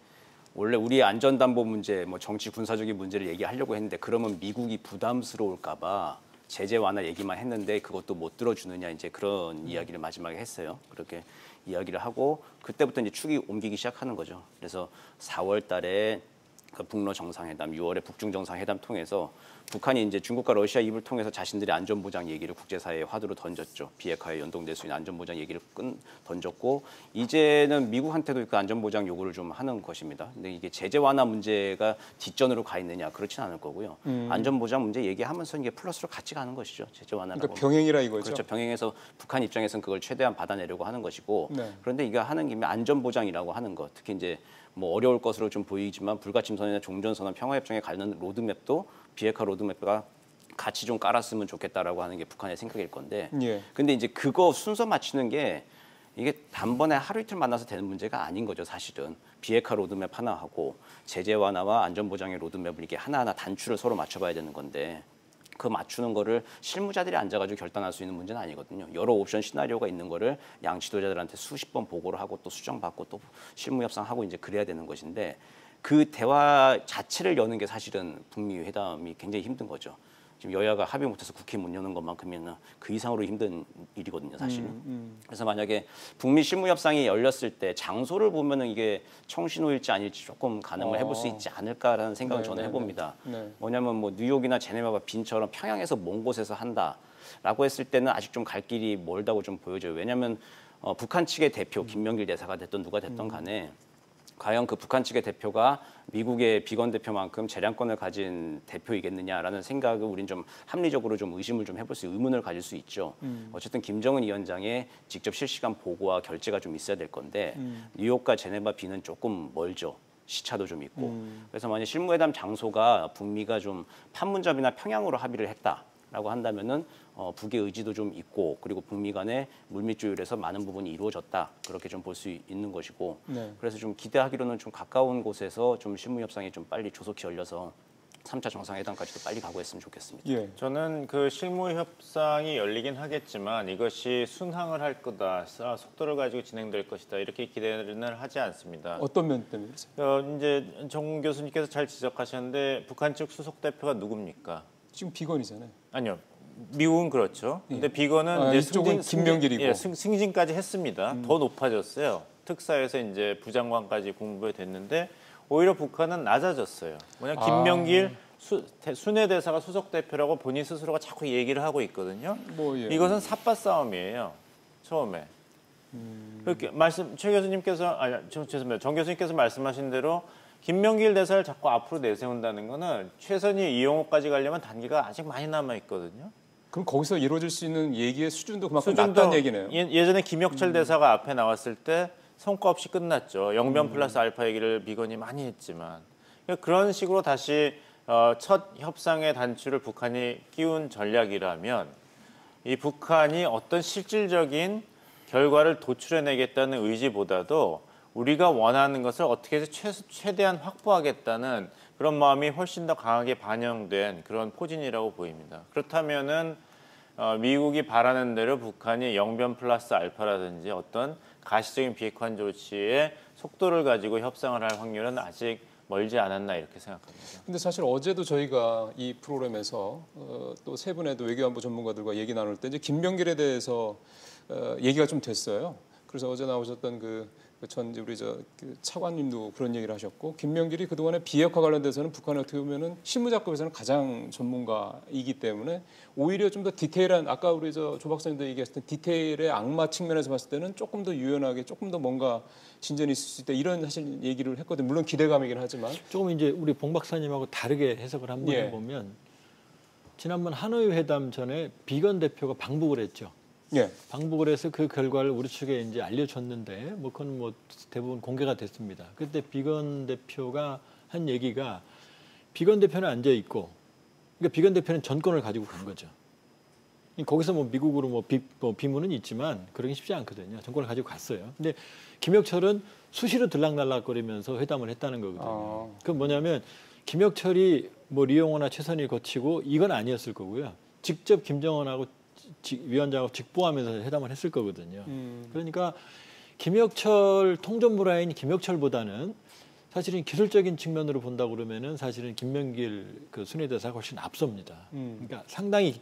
원래 우리 안전담보 문제, 뭐 정치 군사적인 문제를 얘기하려고 했는데 그러면 미국이 부담스러울까봐 제재 완화 얘기만 했는데 그것도 못 들어주느냐 이제 그런 이야기를 마지막에 했어요. 그렇게 이야기를 하고 그때부터 이제 축이 옮기기 시작하는 거죠. 그래서 4월달에 그 북러 정상회담, 6월에 북중 정상회담 통해서 북한이 이제 중국과 러시아 입을 통해서 자신들의 안전보장 얘기를 국제사회의 화두로 던졌죠. 비핵화에 연동될 수 있는 안전보장 얘기를 던졌고 이제는 미국한테도 그 안전보장 요구를 좀 하는 것입니다. 근데 이게 제재 완화 문제가 뒷전으로 가 있느냐 그렇지는 않을 거고요. 안전보장 문제 얘기하면서 이게 플러스로 같이 가는 것이죠. 제재 완화라고. 그러니까 병행이라 이거죠. 그렇죠. 병행해서 북한 입장에서는 그걸 최대한 받아내려고 하는 것이고 네. 그런데 이거 하는 김에 안전보장이라고 하는 것 특히 이제 뭐 어려울 것으로 좀 보이지만 불가침선이나 종전선언 평화협정에 관련 로드맵도 비핵화 로드맵과 같이 좀 깔았으면 좋겠다라고 하는 게 북한의 생각일 건데 예. 근데 이제 그거 순서 맞추는 게 이게 단번에 하루 이틀 만나서 되는 문제가 아닌 거죠 사실은. 비핵화 로드맵 하나 하고 제재 완화와 안전보장의 로드맵을 이게 하나하나 단추를 서로 맞춰봐야 되는 건데 그 맞추는 거를 실무자들이 앉아가지고 결단할 수 있는 문제는 아니거든요. 여러 옵션 시나리오가 있는 거를 양 지도자들한테 수십 번 보고를 하고 또 수정받고 또 실무 협상하고 이제 그래야 되는 것인데 그 대화 자체를 여는 게 사실은 북미 회담이 굉장히 힘든 거죠. 지금 여야가 합의 못해서 국회 문 여는 것만큼이면 그 이상으로 힘든 일이거든요, 사실은. 그래서 만약에 북미 실무 협상이 열렸을 때 장소를 보면은 이게 청신호일지 아닐지 조금 가늠을 해볼 수 있지 않을까라는 생각을 저는 해봅니다. 네. 뭐냐면 뭐 뉴욕이나 제네바가 빈처럼 평양에서 먼 곳에서 한다라고 했을 때는 아직 좀 갈 길이 멀다고 좀 보여져요. 왜냐하면 북한 측의 대표 김명길 대사가 됐던 누가 됐던 간에 과연 그 북한 측의 대표가 미국의 비건 대표만큼 재량권을 가진 대표이겠느냐라는 생각을 우린 좀 합리적으로 좀 의심을 좀 해볼 수 의문을 가질 수 있죠. 어쨌든 김정은 위원장의 직접 실시간 보고와 결재가 좀 있어야 될 건데 뉴욕과 제네바 비는 조금 멀죠. 시차도 좀 있고. 그래서 만약 실무회담 장소가 북미가 좀 판문점이나 평양으로 합의를 했다라고 한다면은 북의 의지도 좀 있고 그리고 북미 간의 물밑 조율에서 많은 부분이 이루어졌다 그렇게 좀 볼 수 있는 것이고 네. 그래서 좀 기대하기로는 좀 가까운 곳에서 좀 실무 협상이 좀 빨리 조속히 열려서 3차 정상회담까지도 빨리 가고 했으면 좋겠습니다. 예. 저는 그 실무 협상이 열리긴 하겠지만 이것이 순항을 할 거다, 속도를 가지고 진행될 것이다 이렇게 기대는 하지 않습니다. 어떤 면 때문이세요? 이제 정 교수님께서 잘 지적하셨는데 북한 측 수석 대표가 누굽니까? 지금 비건이잖아요. 아니요. 미국은 그렇죠. 근데 비건은 이제 이쪽은 김명길이고. 예, 승진까지 했습니다. 더 높아졌어요. 특사에서 이제 부장관까지 공부가 됐는데 오히려 북한은 낮아졌어요. 뭐냐 김명길 순회 대사가 수석 대표라고 본인 스스로가 자꾸 얘기를 하고 있거든요. 뭐, 예. 이것은 삿바 싸움이에요. 처음에. 그렇게 최 교수님께서 죄송합니다. 정 교수님께서 말씀하신 대로 김명길 대사를 자꾸 앞으로 내세운다는 거는 최선희 이용호까지 가려면 단계가 아직 많이 남아 있거든요. 그럼 거기서 이루어질 수 있는 얘기의 수준도 그만큼 낮다는 얘기네요. 예전에 김혁철 대사가 앞에 나왔을 때 성과 없이 끝났죠. 영변 플러스 알파 얘기를 미건이 많이 했지만 그런 식으로 다시 첫 협상의 단추를 북한이 끼운 전략이라면 이 북한이 어떤 실질적인 결과를 도출해내겠다는 의지보다도 우리가 원하는 것을 어떻게 해서 최대한 확보하겠다는 그런 마음이 훨씬 더 강하게 반영된 그런 포진이라고 보입니다. 그렇다면은 미국이 바라는 대로 북한이 영변 플러스 알파라든지 어떤 가시적인 비핵화 조치의 속도를 가지고 협상을 할 확률은 아직 멀지 않았나 이렇게 생각합니다. 근데 사실 어제도 저희가 이 프로그램에서 또 세 분의 외교안보 전문가들과 얘기 나눌 때 이제 김명길에 대해서 얘기가 좀 됐어요. 그래서 어제 나오셨던 전 우리 그 차관님도 그런 얘기를 하셨고 김명길이 그동안에 비핵화 관련돼서는 북한에 어떻게 보면은 실무작업에서는 가장 전문가이기 때문에 오히려 좀 더 디테일한 아까 우리 조 박사님도 얘기했을 때 디테일의 악마 측면에서 봤을 때는 조금 더 유연하게 조금 더 뭔가 진전이 있을 수 있다 이런 사실 얘기를 했거든요. 물론 기대감이긴 하지만 조금 이제 우리 봉 박사님하고 다르게 해석을 한번 해보면 지난번 하노이 회담 전에 비건 대표가 방북을 했죠. 예. 방북을 해서 그 결과를 우리 측에 이제 알려줬는데 뭐 그건 뭐 대부분 공개가 됐습니다. 그때 비건 대표가 한 얘기가 비건 대표는 앉아 있고 그러니까 비건 대표는 전권을 가지고 간 거죠. 거기서 뭐 미국으로 뭐 비문은 있지만 그러기 쉽지 않거든요. 정권을 가지고 갔어요. 근데 김혁철은 수시로 들락날락거리면서 회담을 했다는 거거든요. 그건 뭐냐면 김혁철이 뭐 리용호나 최선희 거치고 이건 아니었을 거고요. 직접 김정은하고 위원장하고 직보하면서 회담을 했을 거거든요. 그러니까 김혁철 통전부 라인이 김혁철보다는 사실은 기술적인 측면으로 본다고 그러면은 사실은 김명길 그 순회대사가 훨씬 앞섭니다. 그러니까 상당히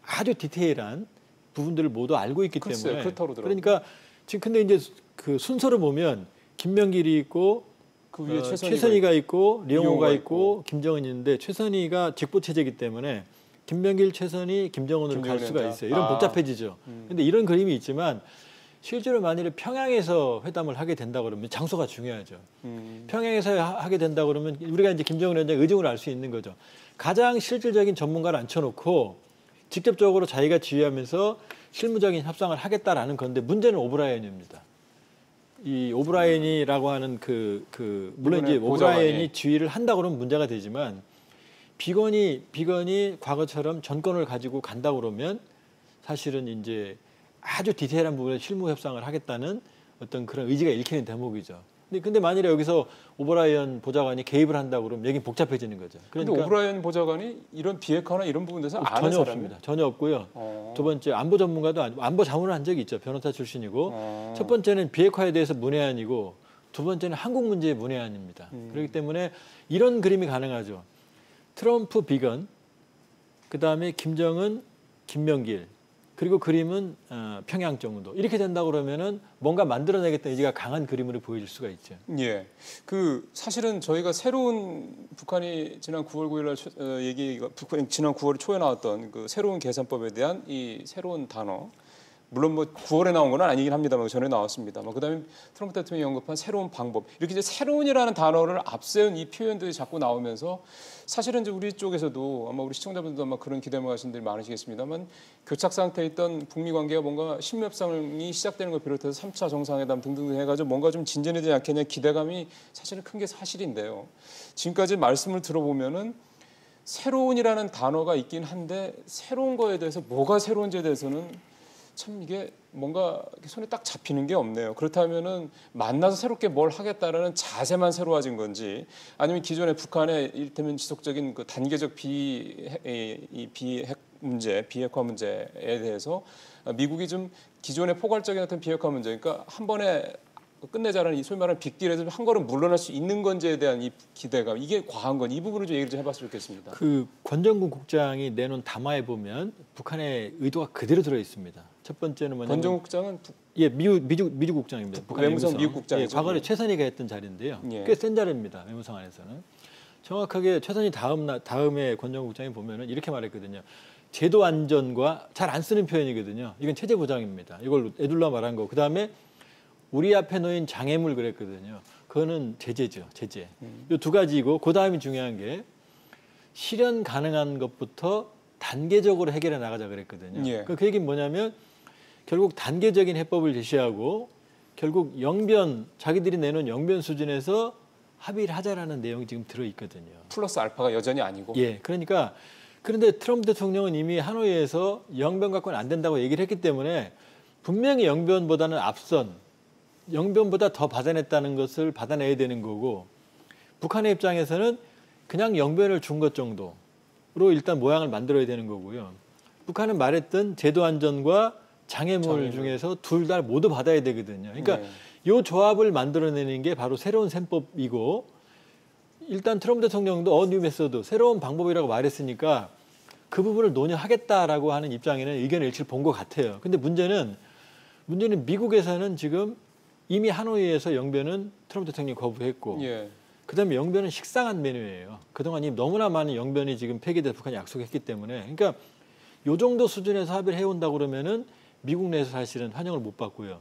아주 디테일한 부분들을 모두 알고 있기 때문에. 그렇다고 그러니까 지금 근데 이제 그 순서를 보면 김명길이 있고 그 위에 최선희가 있고 리용호가 있고 김정은이 있는데 최선희가 직보 체제이기 때문에 김명길, 최선희, 김정은으로 갈 수가 있어요. 이런 복잡해지죠. 근데 이런 그림이 있지만 실제로 만일에 평양에서 회담을 하게 된다 그러면 장소가 중요하죠. 평양에서 하게 된다 그러면 우리가 이제 김정은 위원장의 의중을 알 수 있는 거죠. 가장 실질적인 전문가를 앉혀놓고 직접적으로 자기가 지휘하면서 실무적인 협상을 하겠다라는 건데 문제는 오브라이언입니다. 이 오브라이언이라고 하는 물론 이제 오브라이언이 지휘를 한다 그러면 문제가 되지만 비건이 과거처럼 전권을 가지고 간다 그러면 사실은 이제 아주 디테일한 부분에 실무 협상을 하겠다는 어떤 그런 의지가 읽히는 대목이죠. 근데 만일에 여기서 오브라이언 보좌관이 개입을 한다 그러면 여기 복잡해지는 거죠. 그런데 오브라이언 보좌관이 이런 비핵화나 이런 부분에 대해서 아는 전혀 없습니다. 전혀 없고요. 두 번째 안보 전문가도 아니고 안보 자문을 한 적이 있죠. 변호사 출신이고 첫 번째는 비핵화에 대해서 문외한이고 두 번째는 한국 문제의 문외한입니다. 그렇기 때문에 이런 그림이 가능하죠. 트럼프 비건, 그다음에 김정은, 김명길, 그리고 그림은 평양 정도. 이렇게 된다 그러면은 뭔가 만들어내겠다는 의지가 강한 그림으로 보여질 수가 있죠. 예. 사실은 저희가 새로운 북한이 지난 9월 9일 날 얘기가 지난 9월 초에 나왔던 그 새로운 계산법에 대한 이 새로운 단어. 물론 뭐 9월에 나온 건 아니긴 합니다만 전에 나왔습니다. 그다음에 트럼프 대통령이 언급한 새로운 방법. 이렇게 이제 새로운이라는 단어를 앞세운 이 표현들이 자꾸 나오면서 사실은 이제 우리 쪽에서도 아마 우리 시청자분들도 아마 그런 기대를 가신 분들이 많으시겠습니다만 교착 상태에 있던 북미 관계가 뭔가 신협상이 시작되는 걸 비롯해서 3차 정상회담 등등 해가지고 뭔가 좀 진전되지 않겠냐 기대감이 사실은 큰 게 사실인데요. 지금까지 말씀을 들어보면은 새로운이라는 단어가 있긴 한데 새로운 거에 대해서 뭐가 새로운지에 대해서는 참 이게 뭔가 손에 딱 잡히는 게 없네요. 그렇다면은 만나서 새롭게 뭘 하겠다라는 자세만 새로워진 건지 아니면 기존의 북한의 이를테면 지속적인 그 단계적 비핵 문제, 비핵화 문제에 대해서 미국이 좀 기존의 포괄적인 어떤 비핵화 문제, 그러니까 한 번에 끝내자라는 이 소위 말하는 빅딜에서 한 걸음 물러날 수 있는 건지에 대한 이 기대감, 이게 과한 건 이 부분을 좀 얘기를 좀 해봤으면 좋겠습니다. 그 권정군 국장이 내놓은 담화에 보면 북한의 의도가 그대로 들어 있습니다. 첫 번째는 뭐냐면 권정군 국장은 미주 국장입니다. 북한 외무성 미국 국장이죠. 과거에 최선희가 했던 자리인데요. 꽤 센 자리입니다. 외무성 안에서는. 정확하게 최선희 다음에 권정군 국장이 보면은 이렇게 말했거든요. 제도 안전과 잘 안 쓰는 표현이거든요. 이건 체제 보장입니다. 이걸 에둘러 말한 거. 그다음에 우리 앞에 놓인 장애물 그랬거든요. 그거는 제재죠, 제재. 이 두 가지이고 그다음이 중요한 게 실현 가능한 것부터 단계적으로 해결해 나가자 그랬거든요. 예. 그 얘기는 뭐냐면 결국 단계적인 해법을 제시하고 결국 자기들이 내놓은 영변 수준에서 합의를 하자라는 내용이 지금 들어있거든요. 플러스 알파가 여전히 아니고. 예, 그런데 트럼프 대통령은 이미 하노이에서 영변 갖고는 안 된다고 얘기를 했기 때문에 분명히 영변보다는 앞선 영변보다 더 받아냈다는 것을 받아내야 되는 거고 북한의 입장에서는 그냥 영변을 준 것 정도로 일단 모양을 만들어야 되는 거고요. 북한은 말했던 제도 안전과 장애물 중에서 둘 다 모두 받아야 되거든요. 그러니까 이 조합을 만들어내는 게 바로 새로운 셈법이고 일단 트럼프 대통령도 뉴 메소드, 새로운 방법이라고 말했으니까 그 부분을 논의하겠다라고 하는 입장에는 의견의 일치를 본 것 같아요. 근데 문제는 미국에서는 지금 이미 하노이에서 영변은 트럼프 대통령이 거부했고 그다음에 영변은 식상한 메뉴예요. 그동안 이미 너무나 많은 영변이 지금 폐기돼서 북한이 약속했기 때문에 그러니까 요 정도 수준에서 합의를 해온다고 그러면은 미국 내에서 사실은 환영을 못 받고요.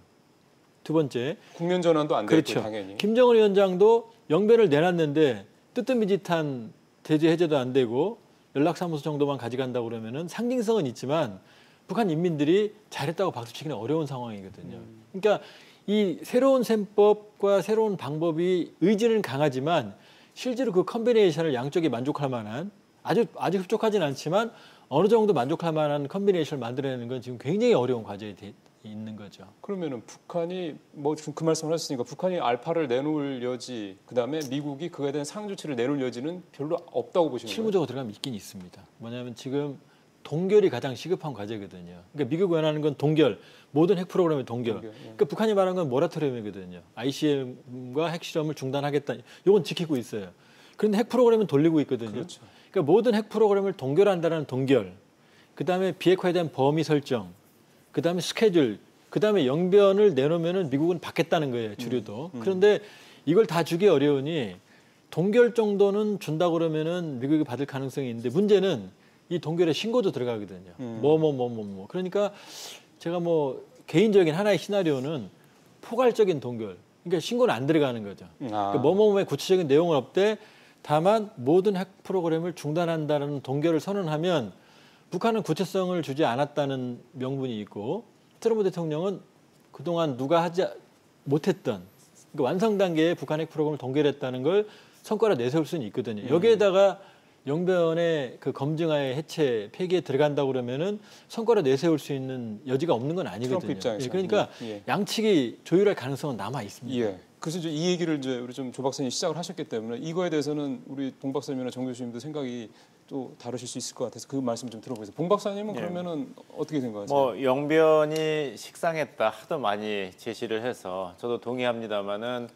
두 번째 국면 전환도 안 되고 그렇죠. 당연히. 김정은 위원장도 영변을 내놨는데 뜨뜻미짓한 제재 해제도 안 되고 연락사무소 정도만 가져간다고 그러면은 상징성은 있지만 북한 인민들이 잘했다고 박수치기는 어려운 상황이거든요. 그러니까 이 새로운 셈법과 새로운 방법이 의지는 강하지만 실제로 그 컨비네이션을 양쪽이 만족할 만한 아주 흡족하진 않지만 어느 정도 만족할 만한 컨비네이션을 만들어내는 건 지금 굉장히 어려운 과제에 있는 거죠. 그러면은 북한이 뭐 그 말씀을 하셨으니까 북한이 알파를 내놓을 여지, 그다음에 미국이 그거에 대한 상응 조치를 내놓을 여지는 별로 없다고 보시는 거예요? 실무적으로 들어가면 있긴 있습니다. 뭐냐면 지금 동결이 가장 시급한 과제거든요. 그러니까 미국이 원하는 건 동결, 모든 핵 프로그램의 동결. 그러니까 북한이 말하는 건 모라토리움이거든요. ICBM과 핵실험을 중단하겠다. 이건 지키고 있어요. 그런데 핵 프로그램은 돌리고 있거든요. 그렇죠. 그러니까 모든 핵 프로그램을 동결한다는 동결, 그다음에 비핵화에 대한 범위 설정, 그다음에 스케줄, 그다음에 영변을 내놓으면은 미국은 받겠다는 거예요. 주류도. 그런데 이걸 다 주기 어려우니 동결 정도는 준다 그러면은 미국이 받을 가능성이 있는데 문제는 이 동결에 신고도 들어가거든요. 그러니까 제가 뭐 개인적인 하나의 시나리오는 포괄적인 동결. 그러니까 신고는 안 들어가는 거죠. 그러니까 뭐뭐뭐의 구체적인 내용은 없대. 다만 모든 핵 프로그램을 중단한다는 동결을 선언하면 북한은 구체성을 주지 않았다는 명분이 있고 트럼프 대통령은 그동안 누가 하지 못했던 그러니까 완성 단계에 북한 핵 프로그램을 동결했다는 걸 성과로 내세울 수는 있거든요. 여기에다가 영변의 그 검증하에 해체 폐기에 들어간다고 그러면은 성과로 내세울 수 있는 여지가 없는 건 아니거든요. 트럼프 입장에서. 그러니까 양측이 조율할 가능성은 남아 있습니다. 예. 그래서 이제 이 얘기를 이제 우리 좀 조 박사님 시작을 하셨기 때문에 이거에 대해서는 우리 봉 박사님이나 정 교수님도 생각이 또 다르실 수 있을 것 같아서 그 말씀 좀 들어보겠습니다. 봉 박사님은 그러면은 어떻게 생각하세요? 뭐 영변이 식상했다 하도 많이 제시를 해서 저도 동의합니다만은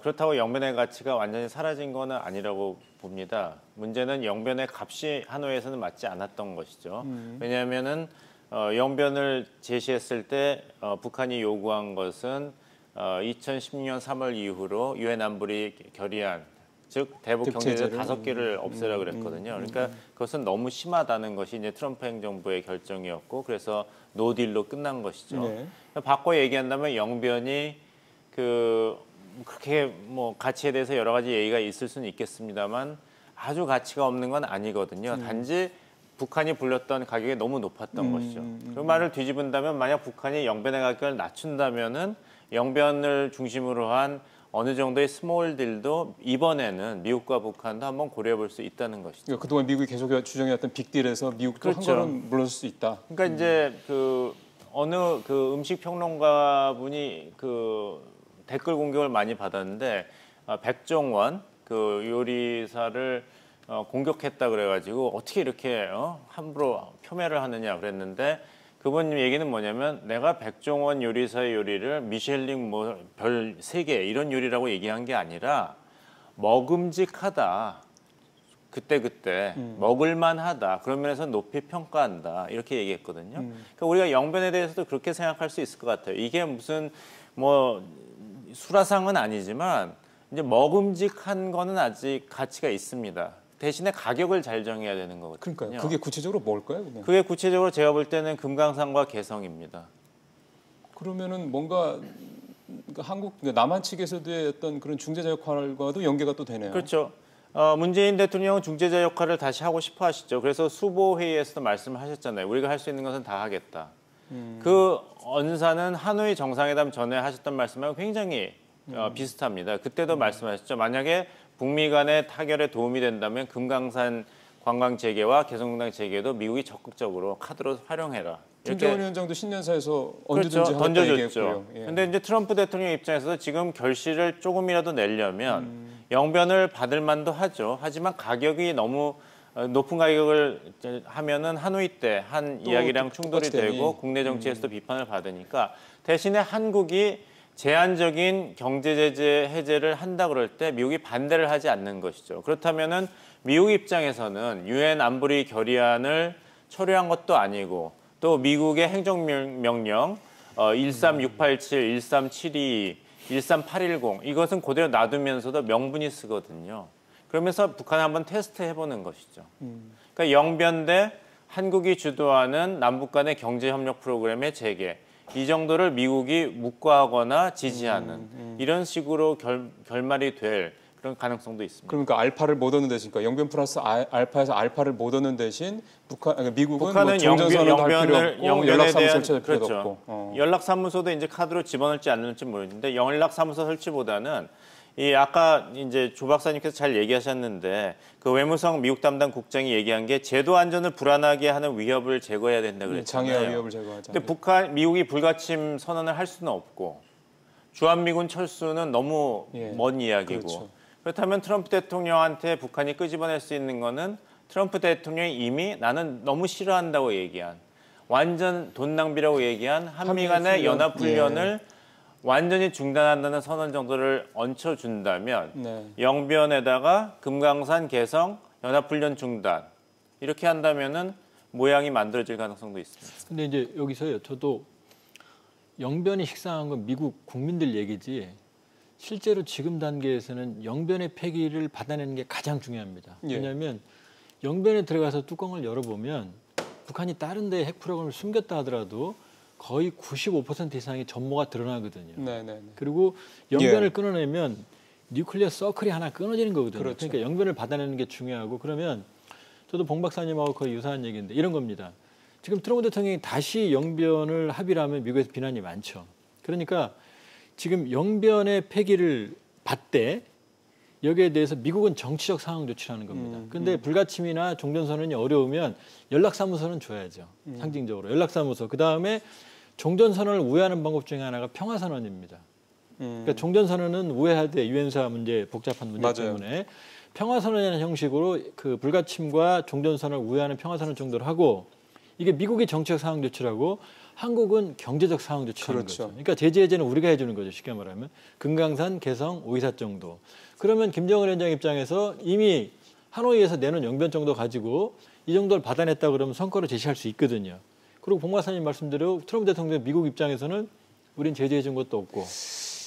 그렇다고 영변의 가치가 완전히 사라진 거는 아니라고 봅니다. 문제는 영변의 값이 하노이에서는 맞지 않았던 것이죠. 왜냐하면은 영변을 제시했을 때 북한이 요구한 것은 2016년 3월 이후로 유엔 안보리 결의안, 즉 대북 경제제재 5개를 없애라 그랬거든요. 그러니까 그것은 너무 심하다는 것이 이제 트럼프 행정부의 결정이었고 그래서 노딜로 끝난 것이죠. 네. 바꿔 얘기한다면 영변이 그렇게 뭐 가치에 대해서 여러 가지 얘기가 있을 수는 있겠습니다만 아주 가치가 없는 건 아니거든요. 단지 북한이 불렸던 가격이 너무 높았던 것이죠. 그 말을 뒤집은다면 만약 북한이 영변의 가격을 낮춘다면은 영변을 중심으로 한 어느 정도의 스몰 딜도 이번에는 미국과 북한도 한번 고려해 볼 수 있다는 것이죠. 그러니까 그동안 미국이 계속 주장해왔던 빅딜에서 미국도 그렇죠. 한 걸음 물러설 수 있다. 그러니까 이제 어느 음식 평론가 분이 댓글 공격을 많이 받았는데 백종원 요리사를 공격했다 그래가지고 어떻게 이렇게 함부로 폄훼를 하느냐 그랬는데 그분 얘기는 뭐냐면 내가 백종원 요리사의 요리를 미슐랭 별 3개 이런 요리라고 얘기한 게 아니라 먹음직하다. 그때 먹을만하다. 그런 면에서 높이 평가한다. 이렇게 얘기했거든요. 그러니까 우리가 영변에 대해서도 그렇게 생각할 수 있을 것 같아요. 이게 무슨 뭐 수라상은 아니지만 이제 먹음직한 거는 아직 가치가 있습니다. 대신에 가격을 잘 정해야 되는 거거든요. 그러니까요. 그게 구체적으로 뭘까요? 그게 구체적으로 제가 볼 때는 금강산과 개성입니다. 그러면은 뭔가 남한 측에서도의 어떤 그런 중재자 역할과도 연계가 또 되네요. 그렇죠. 문재인 대통령은 중재자 역할을 다시 하고 싶어 하시죠. 그래서 수보 회의에서도 말씀을 하셨잖아요. 우리가 할 수 있는 것은 다 하겠다. 그 언사는 하노이 정상회담 전에 하셨던 말씀하고 굉장히 비슷합니다. 그때도 말씀하셨죠. 만약에 북미 간의 타결에 도움이 된다면 금강산 관광 재개와 개성공단 재개도 미국이 적극적으로 카드로 활용해라. 김정은 위원장도 신년사에서 언제든지 그렇죠. 하겠다 던져줬죠. 얘기했고요. 예. 근데 이제 트럼프 대통령 입장에서도 지금 결실을 조금이라도 내려면 영변을 받을 만도 하죠. 하지만 가격이 너무 높은 가격을 하면은 하노이 때 한 이야기랑 충돌이 되고 국내 정치에서도 비판을 받으니까 대신에 한국이 제한적인 경제 제재 해제를 한다 그럴 때 미국이 반대를 하지 않는 것이죠. 그렇다면은 미국 입장에서는 유엔 안보리 결의안을 철회한 것도 아니고 또 미국의 행정명령 13687, 13722, 13810 이것은 그대로 놔두면서도 명분이 쓰거든요. 그러면서 북한을 한번 테스트해보는 것이죠. 그러니까 영변 대 한국이 주도하는 남북 간의 경제협력 프로그램의 재개 이 정도를 미국이 묵과하거나 지지하는 이런 식으로 결말이 될 그런 가능성도 있습니다. 그러니까 알파를 못 얻는 대신, 그러니까 영변 플러스 알파에서 알파를 못 얻는 대신 미국은 북한은 종전선언도 할 필요 없고 연락사무소 설치할 필요도 그렇죠. 없고. 연락사무소도 이제 카드로 집어넣을지 안 넣을지 모르겠는데 연락사무소 설치보다는 이 아까 이제 조 박사님께서 잘 얘기하셨는데 그 외무성 미국 담당 국장이 얘기한 게 제도 안전을 불안하게 하는 위협을 제거해야 된다 그랬잖아요. 장애와 위협을 제거하자. 근데 미국이 불가침 선언을 할 수는 없고 주한미군 철수는 너무 먼 이야기고 그렇죠. 그렇다면 트럼프 대통령한테 북한이 끄집어낼 수 있는 거는 트럼프 대통령이 이미 나는 너무 싫어한다고 얘기한 완전 돈 낭비라고 얘기한 한미 간의 연합훈련을 완전히 중단한다는 선언 정도를 얹혀준다면 영변에다가 금강산 개성 연합훈련 중단 이렇게 한다면은 모양이 만들어질 가능성도 있습니다. 근데 이제 여기서요. 저도 영변이 식상한 건 미국 국민들 얘기지 실제로 지금 단계에서는 영변의 폐기를 받아내는 게 가장 중요합니다. 왜냐하면 영변에 들어가서 뚜껑을 열어보면 북한이 다른 데에 핵 프로그램을 숨겼다 하더라도 거의 95% 이상의 전모가 드러나거든요. 그리고 영변을 끊어내면 뉴클리어 서클이 하나 끊어지는 거거든요. 그렇죠. 그러니까 영변을 받아내는 게 중요하고 그러면 저도 봉 박사님하고 거의 유사한 얘기인데 이런 겁니다. 지금 트럼프 대통령이 다시 영변을 합의를 하면 미국에서 비난이 많죠. 그러니까 지금 영변의 폐기를 받되 여기에 대해서 미국은 정치적 상황 조치를 하는 겁니다. 그런데 불가침이나 종전선언이 어려우면 연락사무소는 줘야죠. 상징적으로. 연락사무소. 그다음에 종전선언을 우회하는 방법 중에 하나가 평화선언입니다. 그러니까 종전선언은 우회하되 유엔사 문제, 복잡한 문제 때문에 평화선언이라는 형식으로 그 불가침과 종전선언을 우회하는 평화선언 정도를 하고 이게 미국이 정치적 상황 조치를 하고 한국은 경제적 상황 조치를 하는 거죠. 그러니까 제재 해제는 우리가 해주는 거죠. 쉽게 말하면. 금강산, 개성, 오이사 정도. 그러면 김정은 위원장 입장에서 이미 하노이에서 내놓은 영변 정도 가지고 이 정도를 받아냈다 그러면 성과를 제시할 수 있거든요. 그리고 봉 박사님 말씀대로 트럼프 대통령 미국 입장에서는 우린 제재해 준 것도 없고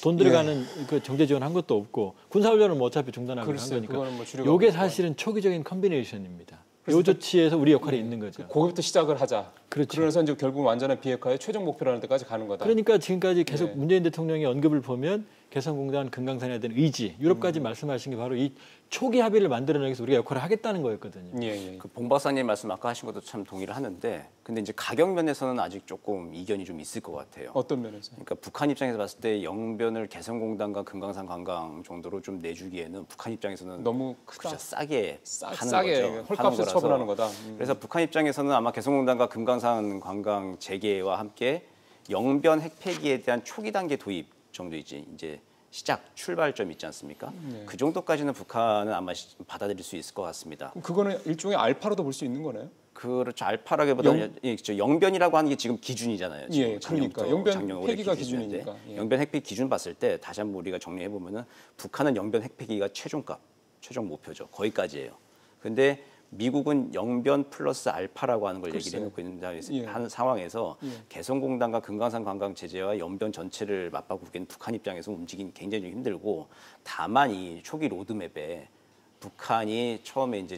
돈 들어가는 그 정제 지원한 것도 없고 군사훈련은 뭐 어차피 중단하기로 한 거니까 이게 사실은 초기적인 컨비네이션입니다. 이 조치에서 우리 역할이 있는 거죠. 거기부터 시작을 하자. 그렇죠. 그래서 이제 결국 완전한 비핵화의 최종 목표라는 데까지 가는 거다. 그러니까 지금까지 계속 문재인 대통령의 언급을 보면 개성공단 금강산에 대한 의지, 유럽까지 말씀하신 게 바로 이 초기 합의를 만들어내기 위해서 우리가 역할을 하겠다는 거였거든요. 그 봉 박사님 말씀 아까 하신 것도 참 동의를 하는데 근데 이제 가격 면에서는 아직 조금 이견이 좀 있을 것 같아요. 어떤 면에서? 그러니까 북한 입장에서 봤을 때 영변을 개성공단과 금강산 관광 정도로 좀 내주기에는 북한 입장에서는 너무 크다. 그렇죠. 싸게 하는 싸게 거죠. 헐값을 처분하는 거다. 그래서 북한 입장에서는 아마 개성공단과 금강산 관광 재개와 함께 영변 핵 폐기에 대한 초기 단계 도입 정도이지 이제 시작 출발점 있지 않습니까? 그 정도까지는 북한은 아마 받아들일 수 있을 것 같습니다. 그럼 그거는 일종의 알파로도 볼 수 있는 거네요? 그렇죠. 알파라기보다는 영변이라고 하는 게 지금 기준이잖아요. 지금 그러니까 영변 폐기가 기준이니까. 영변 핵폐기 기준 봤을 때 다시 한번 우리가 정리해 보면은 북한은 영변 핵폐기가 최종값, 최종 목표죠. 거기까지예요. 근데 미국은 영변 플러스 알파라고 하는 걸 얘기를 해놓고 있는 하는 상황에서 개성공단과 금강산 관광 제재와 영변 전체를 맞바꾸기에는 북한 입장에서 움직이기 굉장히 힘들고 다만 이 초기 로드맵에 북한이 처음에 이제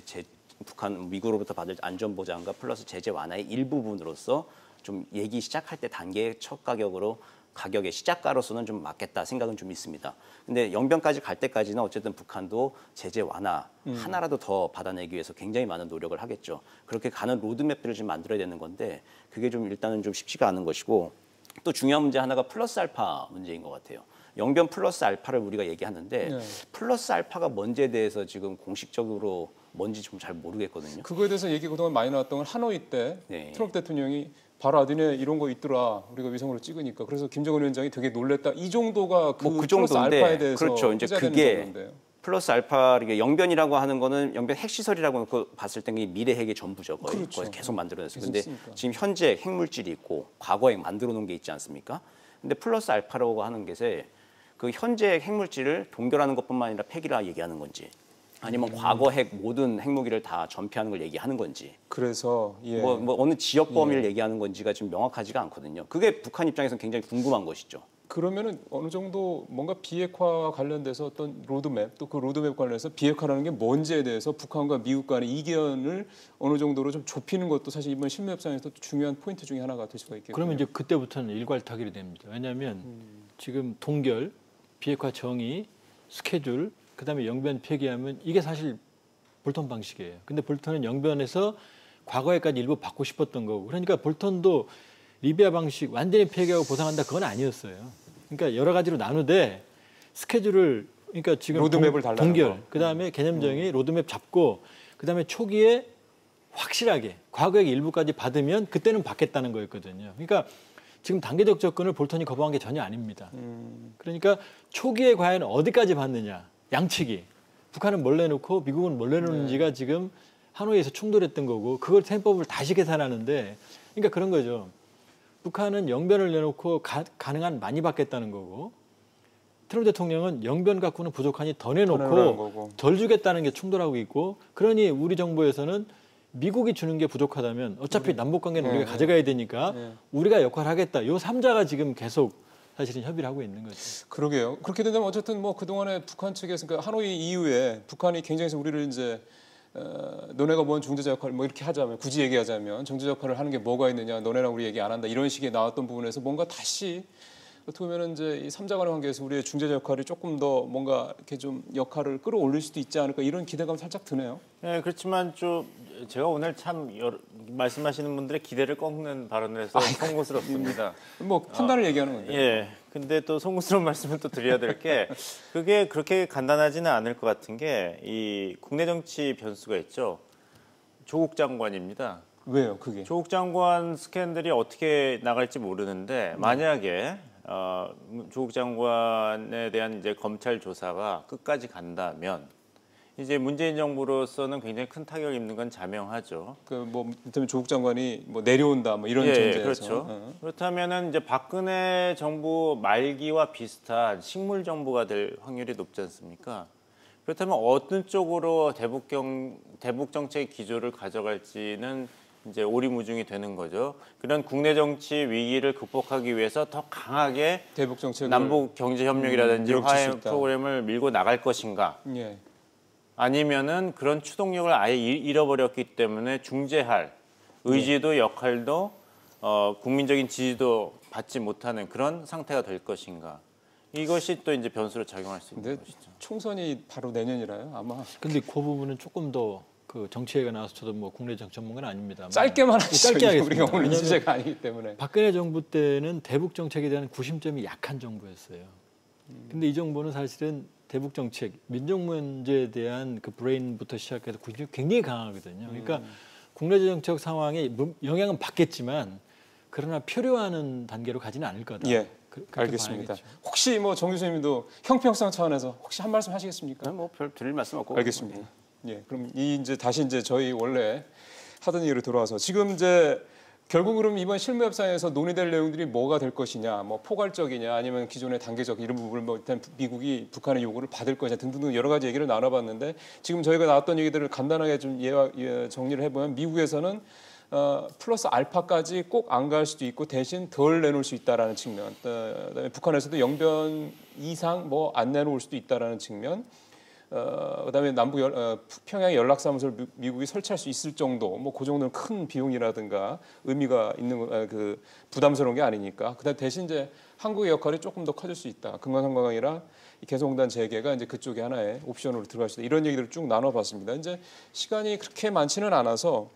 북한 미국으로부터 받을 안전보장과 플러스 제재 완화의 일부분으로서 좀 얘기 시작할 때 단계의 첫 가격의 시작가로서는 좀 맞겠다 생각은 좀 있습니다. 근데 영변까지 갈 때까지는 어쨌든 북한도 제재 완화 하나라도 더 받아내기 위해서 굉장히 많은 노력을 하겠죠. 그렇게 가는 로드맵들을 지금 만들어야 되는 건데 그게 좀 일단은 좀 쉽지가 않은 것이고 또 중요한 문제 하나가 플러스 알파 문제인 것 같아요. 영변 플러스 알파를 우리가 얘기하는데 플러스 알파가 뭔지에 대해서 지금 공식적으로 뭔지 좀 잘 모르겠거든요. 그거에 대해서 얘기 그동안 많이 나왔던 건 하노이 때 트럼프 대통령이 봐라, 니네 이런 거 있더라. 우리가 위성으로 찍으니까. 그래서 김정은 위원장이 되게 놀랬다. 이 정도가 그 플러스 알파에 대해서 그렇죠. 이제 그게 플러스 알파 이게 영변이라고 하는 거는 영변 핵시설이라고 봤을 때는 미래 핵의 전부죠. 거의 계속 만들어냈어요. 근데 지금 현재 핵물질이 있고 과거에 만들어 놓은 게 있지 않습니까? 근데 플러스 알파라고 하는 게 그 현재 핵물질을 동결하는 것뿐만 아니라 폐기라 얘기하는 건지 아니면 과거 핵 모든 핵무기를 다 전폐하는 걸 얘기하는 건지 그래서 뭐 어느 지역 범위를 얘기하는 건지가 지금 명확하지가 않거든요. 그게 북한 입장에서는 굉장히 궁금한 것이죠. 그러면은 어느 정도 뭔가 비핵화 관련돼서 어떤 로드맵 또 그 로드맵 관련해서 비핵화라는 게 뭔지에 대해서 북한과 미국 간의 이견을 어느 정도로 좀 좁히는 것도 사실 이번 실무협상에서 중요한 포인트 중에 하나가 될 수가 있겠고요. 그러면 이제 그때부터는 일괄타결이 됩니다. 왜냐하면 지금 동결, 비핵화 정의, 스케줄, 그다음에 영변 폐기하면 이게 사실 볼턴 방식이에요. 근데 볼턴은 영변에서 과거에까지 일부 받고 싶었던 거고 그러니까 볼턴도 리비아 방식 완전히 폐기하고 보상한다 그건 아니었어요. 그러니까 여러 가지로 나누되 스케줄을 그러니까 지금 로드맵을 달라는 동결, 거. 그다음에 개념정의 로드맵 잡고 그다음에 초기에 확실하게 과거의 일부까지 받으면 그때는 받겠다는 거였거든요. 그러니까 지금 단계적 접근을 볼턴이 거부한 게 전혀 아닙니다. 그러니까 초기에 과연 어디까지 받느냐, 양측이. 북한은 뭘 내놓고 미국은 뭘 내놓는지가 지금 하노이에서 충돌했던 거고 그걸 셈법을 다시 계산하는데 그러니까 그런 거죠. 북한은 영변을 내놓고 가능한 많이 받겠다는 거고 트럼프 대통령은 영변 갖고는 부족하니 더 내놓고 덜 주겠다는 게 충돌하고 있고 그러니 우리 정부에서는 미국이 주는 게 부족하다면 어차피 남북관계는 우리가 가져가야 되니까 우리가 역할을 하겠다. 이 3자가 지금 계속 사실은 협의를 하고 있는 거죠. 그러게요. 그렇게 된다면 어쨌든 뭐 그동안에 북한 측에서 그러니까 하노이 이후에 북한이 굉장히 우리를 이제 너네가 뭔 중재자 역할 뭐 이렇게 하자면 굳이 얘기하자면 중재자 역할을 하는 게 뭐가 있느냐 너네랑 우리 얘기 안 한다 이런 식의 나왔던 부분에서 뭔가 다시 어떻게 보면 이제 이 3자 간의 관계에서 우리의 중재자 역할이 조금 더 뭔가 이렇게 좀 역할을 끌어올릴 수도 있지 않을까 이런 기대감 살짝 드네요. 네, 그렇지만 좀 제가 오늘 참 말씀하시는 분들의 기대를 꺾는 발언을 해서 송구스럽습니다. 뭐 판단을 얘기하는 건데. 예. 근데 또 송구스러운 말씀을 또 드려야 될 게 그게 그렇게 간단하지는 않을 것 같은 게 이 국내 정치 변수가 있죠. 조국 장관입니다. 왜요, 그게? 조국 장관 스캔들이 어떻게 나갈지 모르는데 만약에 조국 장관에 대한 이제 검찰 조사가 끝까지 간다면 이제 문재인 정부로서는 굉장히 큰 타격을 입는 건 자명하죠. 그 뭐 이를테면 조국 장관이 뭐 내려온다 뭐 이런 예, 전제에서. 그렇죠. 그렇다면은 이제 박근혜 정부 말기와 비슷한 식물 정부가 될 확률이 높지 않습니까? 그렇다면 어느 쪽으로 대북 정책 기조를 가져갈지는 이제 오리무중이 되는 거죠. 그런 국내 정치 위기를 극복하기 위해서 더 강하게 대북 정책을 남북 경제 협력이라든지 밀어붙일 수 화해 있다. 프로그램을 밀고 나갈 것인가? 예. 아니면은 그런 추동력을 아예 잃어버렸기 때문에 중재할 의지도 역할도 국민적인 지지도 받지 못하는 그런 상태가 될 것인가? 이것이 또 이제 변수로 작용할 수 있는 근데 것이죠. 총선이 바로 내년이라요, 아마. 근데 그 부분은 조금 더 그 정치회가 나와서 저도 뭐 국내 정치 전문가는 아닙니다만 짧게만 하시죠. 짧게 하겠습니다. 우리가 오늘 이 왜냐하면 주제가 아니기 때문에. 박근혜 정부 때는 대북 정책에 대한 구심점이 약한 정부였어요. 근데 이 정부는 사실은 대북 정책, 민족 문제에 대한 그 브레인부터 시작해서 구심점이 굉장히 강하거든요. 그러니까 국내 정책 상황에 영향은 받겠지만 그러나 표류하는 단계로 가지는 않을 거다. 예. 그렇게 알겠습니다. 봐야겠죠. 혹시 뭐 정 교수님도 형평성 차원에서 혹시 한 말씀 하시겠습니까? 뭐별 드릴 말씀 없고. 알겠습니다. 예, 그럼 이제 다시 이제 저희 원래 하던 얘기로 돌아와서 지금 이제 결국 그럼 이번 실무 협상에서 논의될 내용들이 뭐가 될 것이냐, 뭐 포괄적이냐, 아니면 기존의 단계적 이런 부분을 뭐 일단 미국이 북한의 요구를 받을 것이냐 등등 여러 가지 얘기를 나눠봤는데 지금 저희가 나왔던 얘기들을 간단하게 좀 정리를 해보면 미국에서는 플러스 알파까지 꼭 안 갈 수도 있고 대신 덜 내놓을 수 있다라는 측면, 그다음에 북한에서도 영변 이상 뭐 안 내놓을 수도 있다라는 측면. 그다음에 평양에 연락사무소를 미국이 설치할 수 있을 정도, 뭐 그 정도는 큰 비용이라든가 의미가 있는 그 부담스러운 게 아니니까. 그다음 대신 이제 한국의 역할이 조금 더 커질 수 있다. 금강산관광이나 개성공단 재개가 이제 그쪽에 하나의 옵션으로 들어갈 수 있다. 이런 얘기들을 쭉 나눠봤습니다. 이제 시간이 그렇게 많지는 않아서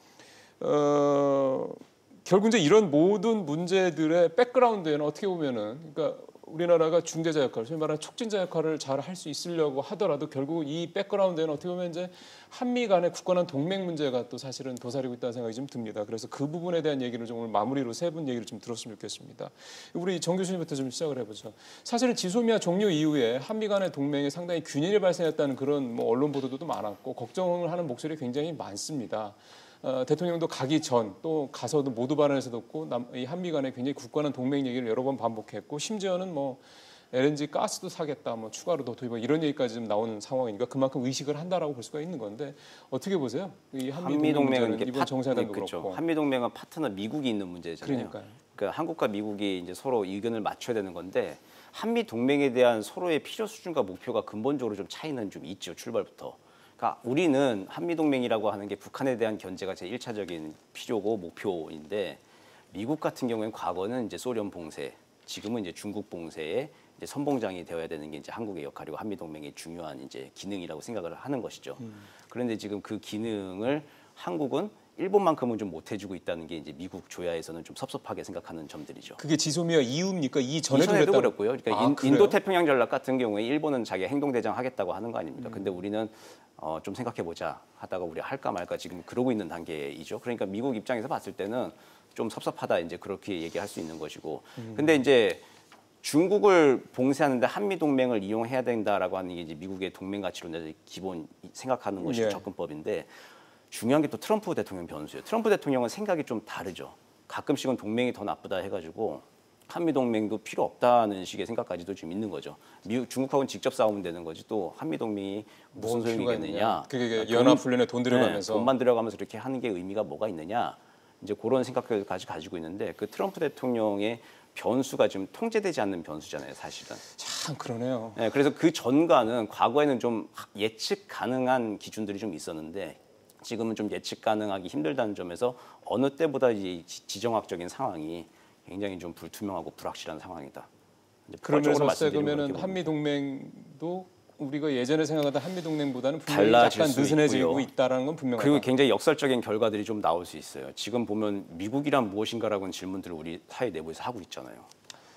결국 이제 이런 모든 문제들의 백그라운드에는 어떻게 보면은 그러니까. 우리나라가 중재자 역할, 소위 말하는 촉진자 역할을 잘 할 수 있으려고 하더라도 결국 이 백그라운드에는 어떻게 보면 이제 한미 간의 굳건한 동맹 문제가 또 사실은 도사리고 있다는 생각이 좀 듭니다. 그래서 그 부분에 대한 얘기를 좀 오늘 마무리로 세 분 얘기를 좀 들었으면 좋겠습니다. 우리 정 교수님부터 좀 시작을 해보죠. 사실은 지소미아 종료 이후에 한미 간의 동맹에 상당히 균열이 발생했다는 그런 뭐 언론 보도도 많았고 걱정을 하는 목소리 굉장히 많습니다. 대통령도 가기 전 또 가서도 모두 발언에서 듣고 이 한미 간에 굉장히 굳건한 동맹 얘기를 여러 번 반복했고 심지어는 뭐 LNG 가스도 사겠다, 뭐 추가로 더 도입 이런 얘기까지 좀 나오는 상황이니까 그만큼 의식을 한다라고 볼 수가 있는 건데 어떻게 보세요? 이 한미 동맹은 이번 정상회담도 그렇죠. 그렇고 한미 동맹은 파트너 미국이 있는 문제잖아요. 그러니까 한국과 미국이 이제 서로 의견을 맞춰야 되는 건데 한미 동맹에 대한 서로의 필요 수준과 목표가 근본적으로 좀 차이는 좀 있죠. 출발부터. 그러니까 우리는 한미동맹이라고 하는 게 북한에 대한 견제가 제 1차적인 필요고 목표인데 미국 같은 경우에는 과거는 이제 소련 봉쇄, 지금은 이제 중국 봉쇄에 이제 선봉장이 되어야 되는 게 이제 한국의 역할이고 한미동맹의 중요한 이제 기능이라고 생각을 하는 것이죠. 그런데 지금 그 기능을 한국은 일본만큼은 좀 못해주고 있다는 게 이제 미국 조야에서는 좀 섭섭하게 생각하는 점들이죠. 그게 지소미아 이후입니까? 이전에도 이전에도 그랬다는- 그랬고요. 그러니까 아, 그래요? 인도 태평양 전략 같은 경우에 일본은 자기가 행동대장 하겠다고 하는 거 아닙니까? 근데 우리는 좀 생각해보자 하다가 우리 할까 말까 지금 그러고 있는 단계이죠. 그러니까 미국 입장에서 봤을 때는 좀 섭섭하다 이제 그렇게 얘기할 수 있는 것이고. 근데 이제 중국을 봉쇄하는데 한미 동맹을 이용해야 된다라고 하는 게 이제 미국의 동맹 가치론의 기본 생각하는 것이 예. 접근법인데 중요한 게 또 트럼프 대통령 변수예요. 트럼프 대통령은 생각이 좀 다르죠. 가끔씩은 동맹이 더 나쁘다 해가지고 한미 동맹도 필요 없다는 식의 생각까지도 좀 있는 거죠. 중국하고는 직접 싸우면 되는 거지 또 한미 동맹이 무슨 뭐 필요가 소용이겠느냐. 있느냐. 그게 그러니까 연합훈련에 돈 들여가면서. 돈만 들여가면서 이렇게 하는 게 의미가 뭐가 있느냐. 이제 그런 생각까지 가지고 있는데 그 트럼프 대통령의 변수가 지금 통제되지 않는 변수잖아요, 사실은. 참 그러네요. 네, 그래서 그 전과는 과거에는 좀 예측 가능한 기준들이 좀 있었는데 지금은 좀 예측 가능하기 힘들다는 점에서 어느 때보다 이 지정학적인 상황이 굉장히 좀 불투명하고 불확실한 상황이다. 그러면서 그러면은 한미 동맹도 우리가 예전에 생각하던 한미 동맹보다는 분명히 달라질 약간 수 느슨해지고 있고요. 있다라는 건 분명하다. 그리고 굉장히 역설적인 결과들이 좀 나올 수 있어요. 지금 보면 미국이란 무엇인가라는 질문들을 우리 사회 내부에서 하고 있잖아요.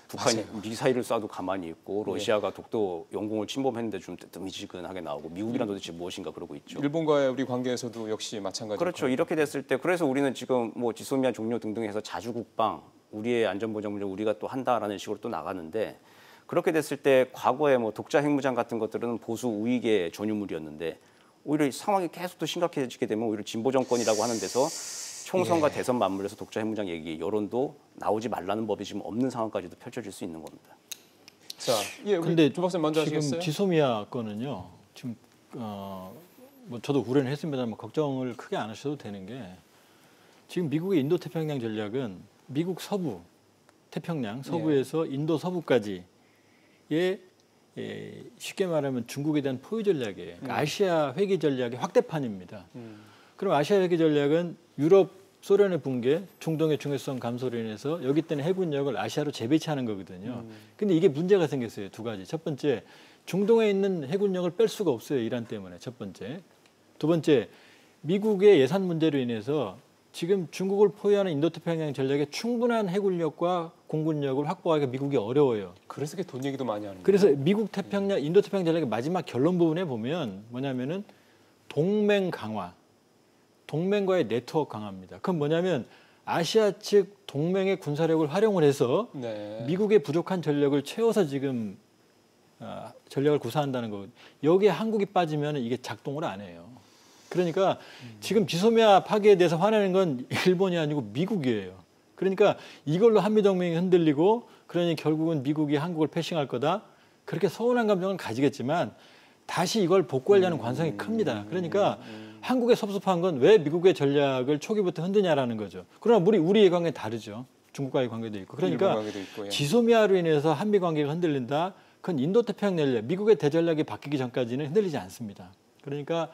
북한이 미사일을 쏴도 가만히 있고 러시아가 독도 영공을 침범했는데 좀 뜨미지근하게 나오고 미국이란 도대체 무엇인가 그러고 있죠. 일본과의 우리 관계에서도 역시 마찬가지로. 그렇죠. 이렇게 됐을 때 그래서 우리는 지금 뭐 지소미아 종료 등등 해서 자주국방 우리의 안전보장 문제 우리가 또 한다라는 식으로 또 나가는데 그렇게 됐을 때 과거에 뭐 독자 핵무장 같은 것들은 보수 우익의 전유물이었는데 오히려 이 상황이 계속 또 심각해지게 되면 오히려 진보 정권이라고 하는 데서 총선과 대선 맞물려서 독자 핵무장 얘기 여론도 나오지 말라는 법이 지금 없는 상황까지도 펼쳐질 수 있는 겁니다. 자, 예, 근데 조 박사님 먼저 지금 하시겠어요? 지소미아 건은요. 지금 뭐 저도 우려는 했습니다만 걱정을 크게 안 하셔도 되는 게 지금 미국의 인도 태평양 전략은 미국 서부 태평양 서부에서 인도 서부까지의 쉽게 말하면 중국에 대한 포위 전략이에요. 그러니까 아시아 회귀 전략의 확대판입니다. 그럼 아시아 회귀 전략은 유럽 소련의 붕괴, 중동의 중요성 감소로 인해서 여기 때는 해군력을 아시아로 재배치하는 거거든요. 근데 이게 문제가 생겼어요. 두 가지. 첫 번째, 중동에 있는 해군력을 뺄 수가 없어요. 이란 때문에. 첫 번째. 두 번째, 미국의 예산 문제로 인해서 지금 중국을 포위하는 인도태평양 전략에 충분한 해군력과 공군력을 확보하기가 미국이 어려워요. 그래서 그게 돈 얘기도 많이 하는 거예요. 그래서 미국 태평양, 인도태평양 전략의 마지막 결론 부분에 보면 뭐냐면은 동맹 강화, 동맹과의 네트워크 강화입니다. 그건 뭐냐면 아시아 측 동맹의 군사력을 활용을 해서 네. 미국의 부족한 전력을 채워서 지금 전략을 구사한다는 거. 여기에 한국이 빠지면 이게 작동을 안 해요. 그러니까 지금 지소미아 파기에 대해서 화내는 건 일본이 아니고 미국이에요. 그러니까 이걸로 한미동맹이 흔들리고 그러니 결국은 미국이 한국을 패싱할 거다. 그렇게 서운한 감정은 가지겠지만 다시 이걸 복구하려는 관성이 큽니다. 그러니까 한국의 섭섭한 건 왜 미국의 전략을 초기부터 흔드냐라는 거죠. 그러나 우리의 관계는 다르죠. 중국과의 관계도 있고. 그러니까 관계도 있고, 예. 지소미아로 인해서 한미 관계가 흔들린다. 그건 인도태평양 전략, 미국의 대전략이 바뀌기 전까지는 흔들리지 않습니다. 그러니까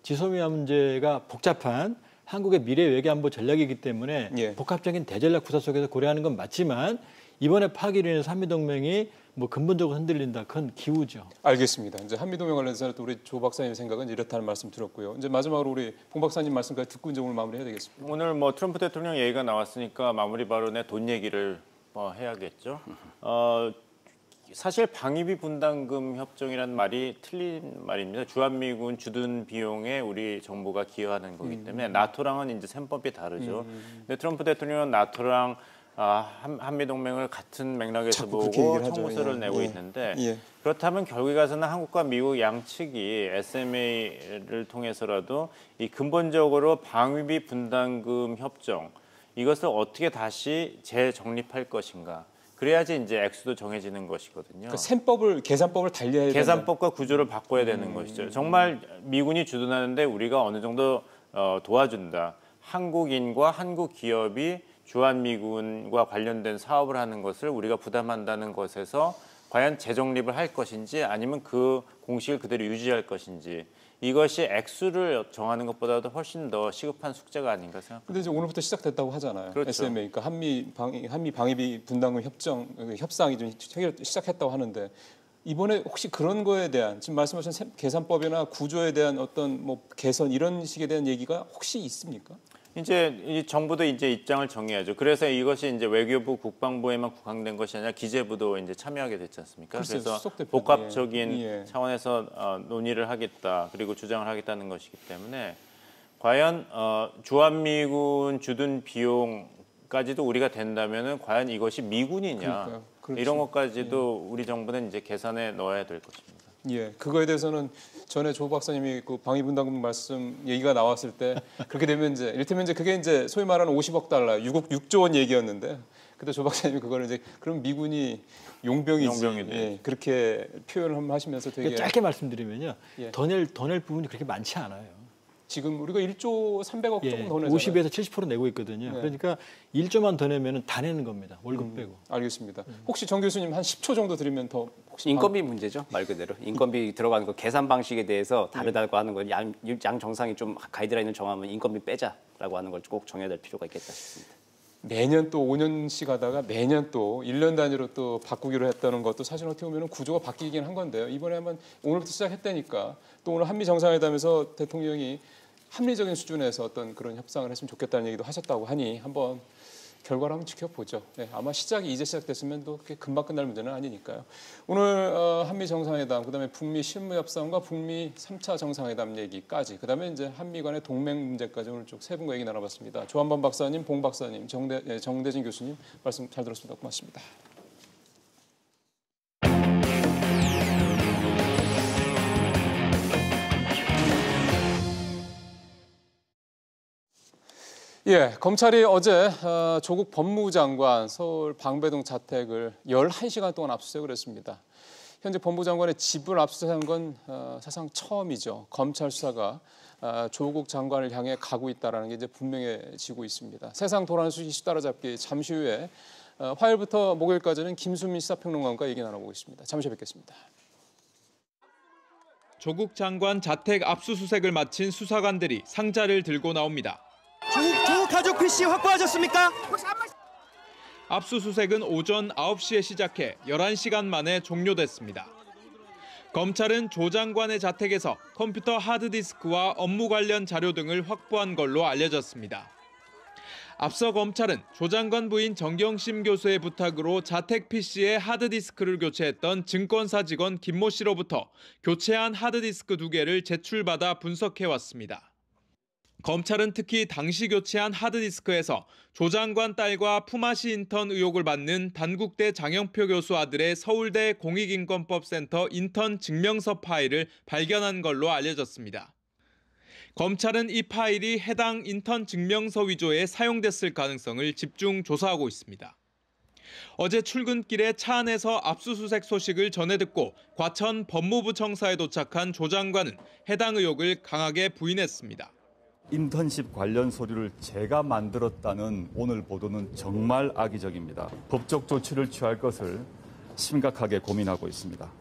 지소미아 문제가 복잡한 한국의 미래 외교안보 전략이기 때문에 예. 복합적인 대전략 구사 속에서 고려하는 건 맞지만 이번에 파기로 인해서 한미동맹이 뭐 근본적으로 흔들린다. 그건 기우죠. 알겠습니다. 이제 한미동맹 관련해서 또 우리 조 박사님의 생각은 이렇다는 말씀 들었고요. 이제 마지막으로 우리 봉 박사님 말씀까지 듣고 이제 오늘 마무리해야 되겠습니다. 오늘 뭐 트럼프 대통령 얘기가 나왔으니까 마무리 발언에 돈 얘기를 해야겠죠. 사실 방위비 분담금 협정이라는 말이 틀린 말입니다. 주한미군 주둔 비용에 우리 정부가 기여하는 거기 때문에 나토랑은 이제 셈법이 다르죠. 근데 트럼프 대통령은 나토랑 한미동맹을 같은 맥락에서 자꾸 그렇게 보고 얘기를 하죠. 청구서를 예. 내고 예. 있는데 예. 그렇다면 결국에 가서는 한국과 미국 양측이 SMA를 통해서라도 이 근본적으로 방위비 분담금 협정 이것을 어떻게 다시 재정립할 것인가. 그래야지 이제 액수도 정해지는 것이거든요. 그 셈법을 계산법을 달리해야 된다. 계산법과 구조를 바꿔야 되는 것이죠. 정말 미군이 주둔하는데 우리가 어느 정도 도와준다. 한국인과 한국 기업이 주한미군과 관련된 사업을 하는 것을 우리가 부담한다는 것에서 과연 재정립을 할 것인지 아니면 그 공식을 그대로 유지할 것인지 이것이 액수를 정하는 것보다도 훨씬 더 시급한 숙제가 아닌가 생각합니다. 근데 이제 오늘부터 시작됐다고 하잖아요. 그렇죠. SMA, 그러니까 한미 방위비 분담금 협상이 좀 시작했다고 하는데 이번에 혹시 그런 거에 대한 지금 말씀하신 계산법이나 구조에 대한 어떤 뭐 개선 이런 식에 대한 얘기가 혹시 있습니까? 이제 이 정부도 이제 입장을 정해야죠. 그래서 이것이 이제 외교부 국방부에만 국한된 것이 아니라 기재부도 이제 참여하게 됐지 않습니까? 글쎄요, 그래서 수석 대표님. 복합적인 예. 차원에서 논의를 하겠다, 그리고 주장을 하겠다는 것이기 때문에 과연 주한미군 주둔 비용까지도 우리가 된다면은 과연 이것이 미군이냐 그러니까요. 그렇죠. 이런 것까지도 우리 정부는 이제 계산에 넣어야 될 것입니다. 예, 그거에 대해서는 전에 조 박사님이 그 방위분담금 말씀 얘기가 나왔을 때 그렇게 되면 이제 이를테면 이제 그게 이제 소위 말하는 50억 달러, 6조 원 얘기였는데 그때 조 박사님이 그거를 이제 그럼 미군이 용병이지, 용병이지. 예, 그렇게 표현을 하시면서 되게 짧게 말씀드리면요, 예. 더 낼 부분이 그렇게 많지 않아요. 지금 우리가 1조 300억 예, 조금 더 내잖아요. 50에서 70% 내고 있거든요. 네. 그러니까 1조만 더 내면은 다 내는 겁니다. 월급 빼고. 알겠습니다. 혹시 정 교수님 한 10초 정도 드리면 더 혹시 인건비 문제죠, 말 그대로. 인건비 들어가는 거 계산 방식에 대해서 다르다고 하는 건 양 정상이 좀 가이드라인을 정하면 인건비 빼자라고 하는 걸 꼭 정해야 될 필요가 있겠다 싶습니다. 매년 또 5년씩 하다가 매년 또 1년 단위로 또 바꾸기로 했다는 것도 사실 어떻게 보면 구조가 바뀌긴 한 건데요. 이번에 한번 오늘부터 시작했다니까 또 오늘 한미 정상회담에서 대통령이 합리적인 수준에서 어떤 그런 협상을 했으면 좋겠다는 얘기도 하셨다고 하니 한번 결과를 한번 지켜보죠. 네, 아마 시작이 이제 시작됐으면 또 그렇게 금방 끝날 문제는 아니니까요. 오늘 한미 정상회담, 그다음에 북미 실무 협상과 북미 3차 정상회담 얘기까지, 그다음에 이제 한미 간의 동맹 문제까지 오늘 쭉 세 분과 얘기 나눠봤습니다. 조한범 박사님, 봉 박사님, 정대진 교수님 말씀 잘 들었습니다. 고맙습니다. 예, 검찰이 어제 조국 법무부 장관 서울 방배동 자택을 11시간 동안 압수수색을 했습니다. 현재 법무부 장관의 집을 압수수색한 건 사상 처음이죠. 검찰 수사가 조국 장관을 향해 가고 있다는 게 이제 분명해지고 있습니다. 세상 돌아가는 이슈 따라잡기 잠시 후에 화요일부터 목요일까지는 김수민 시사평론가와 얘기 나눠보겠습니다. 잠시 후에 뵙겠습니다. 조국 장관 자택 압수수색을 마친 수사관들이 상자를 들고 나옵니다. 조국 가족 PC 확보하셨습니까? 압수수색은 오전 9시에 시작해 11시간 만에 종료됐습니다. 검찰은 조 장관의 자택에서 컴퓨터 하드디스크와 업무 관련 자료 등을 확보한 걸로 알려졌습니다. 앞서 검찰은 조 장관 부인 정경심 교수의 부탁으로 자택 PC에 하드디스크를 교체했던 증권사 직원 김모 씨로부터 교체한 하드디스크 2개를 제출받아 분석해왔습니다. 검찰은 특히 당시 교체한 하드디스크에서 조 장관 딸과 품앗이 인턴 의혹을 받는 단국대 장영표 교수 아들의 서울대 공익인권법센터 인턴 증명서 파일을 발견한 걸로 알려졌습니다. 검찰은 이 파일이 해당 인턴 증명서 위조에 사용됐을 가능성을 집중 조사하고 있습니다. 어제 출근길에 차 안에서 압수수색 소식을 전해 듣고 과천 법무부 청사에 도착한 조 장관은 해당 의혹을 강하게 부인했습니다. 인턴십 관련 서류를 제가 만들었다는 오늘 보도는 정말 악의적입니다. 법적 조치를 취할 것을 심각하게 고민하고 있습니다.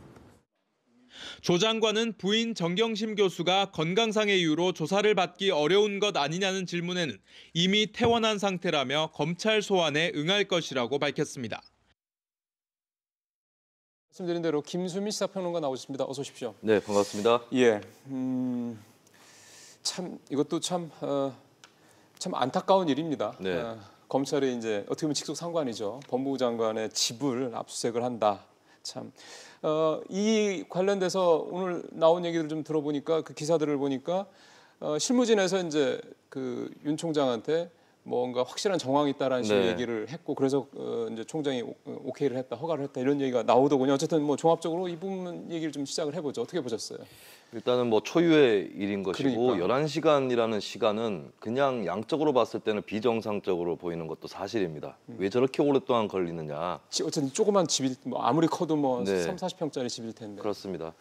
조 장관은 부인 정경심 교수가 건강상의 이유로 조사를 받기 어려운 것 아니냐는 질문에는 이미 퇴원한 상태라며 검찰 소환에 응할 것이라고 밝혔습니다. 말씀드린 대로 김수민 시사평론가 나오셨습니다. 어서 오십시오. 네, 반갑습니다. 예, 참 이것도 참 안타까운 일입니다. 네. 검찰이 이제 어떻게 보면 직속 상관이죠. 법무부 장관의 집을 압수수색을 한다. 참. 이 관련돼서 오늘 나온 얘기를 좀 들어보니까 그 기사들을 보니까 실무진에서 이제 그 윤 총장한테 뭔가 확실한 정황이 있다라는 식의 네. 얘기를 했고 그래서 이제 총장이 오케이를 했다, 허가를 했다 이런 얘기가 나오더군요. 어쨌든 뭐 종합적으로 이 부분 얘기를 좀 시작을 해보죠. 어떻게 보셨어요? 일단은 뭐 초유의 일인 것이고 그러니까. 11시간이라는 시간은 그냥 양적으로 봤을 때는 비정상적으로 보이는 것도 사실입니다. 왜 저렇게 오랫동안 걸리느냐. 어쨌든 조그만 집일 뭐 아무리 커도 뭐 네. 3, 40평짜리 집일 텐데. 그렇습니다.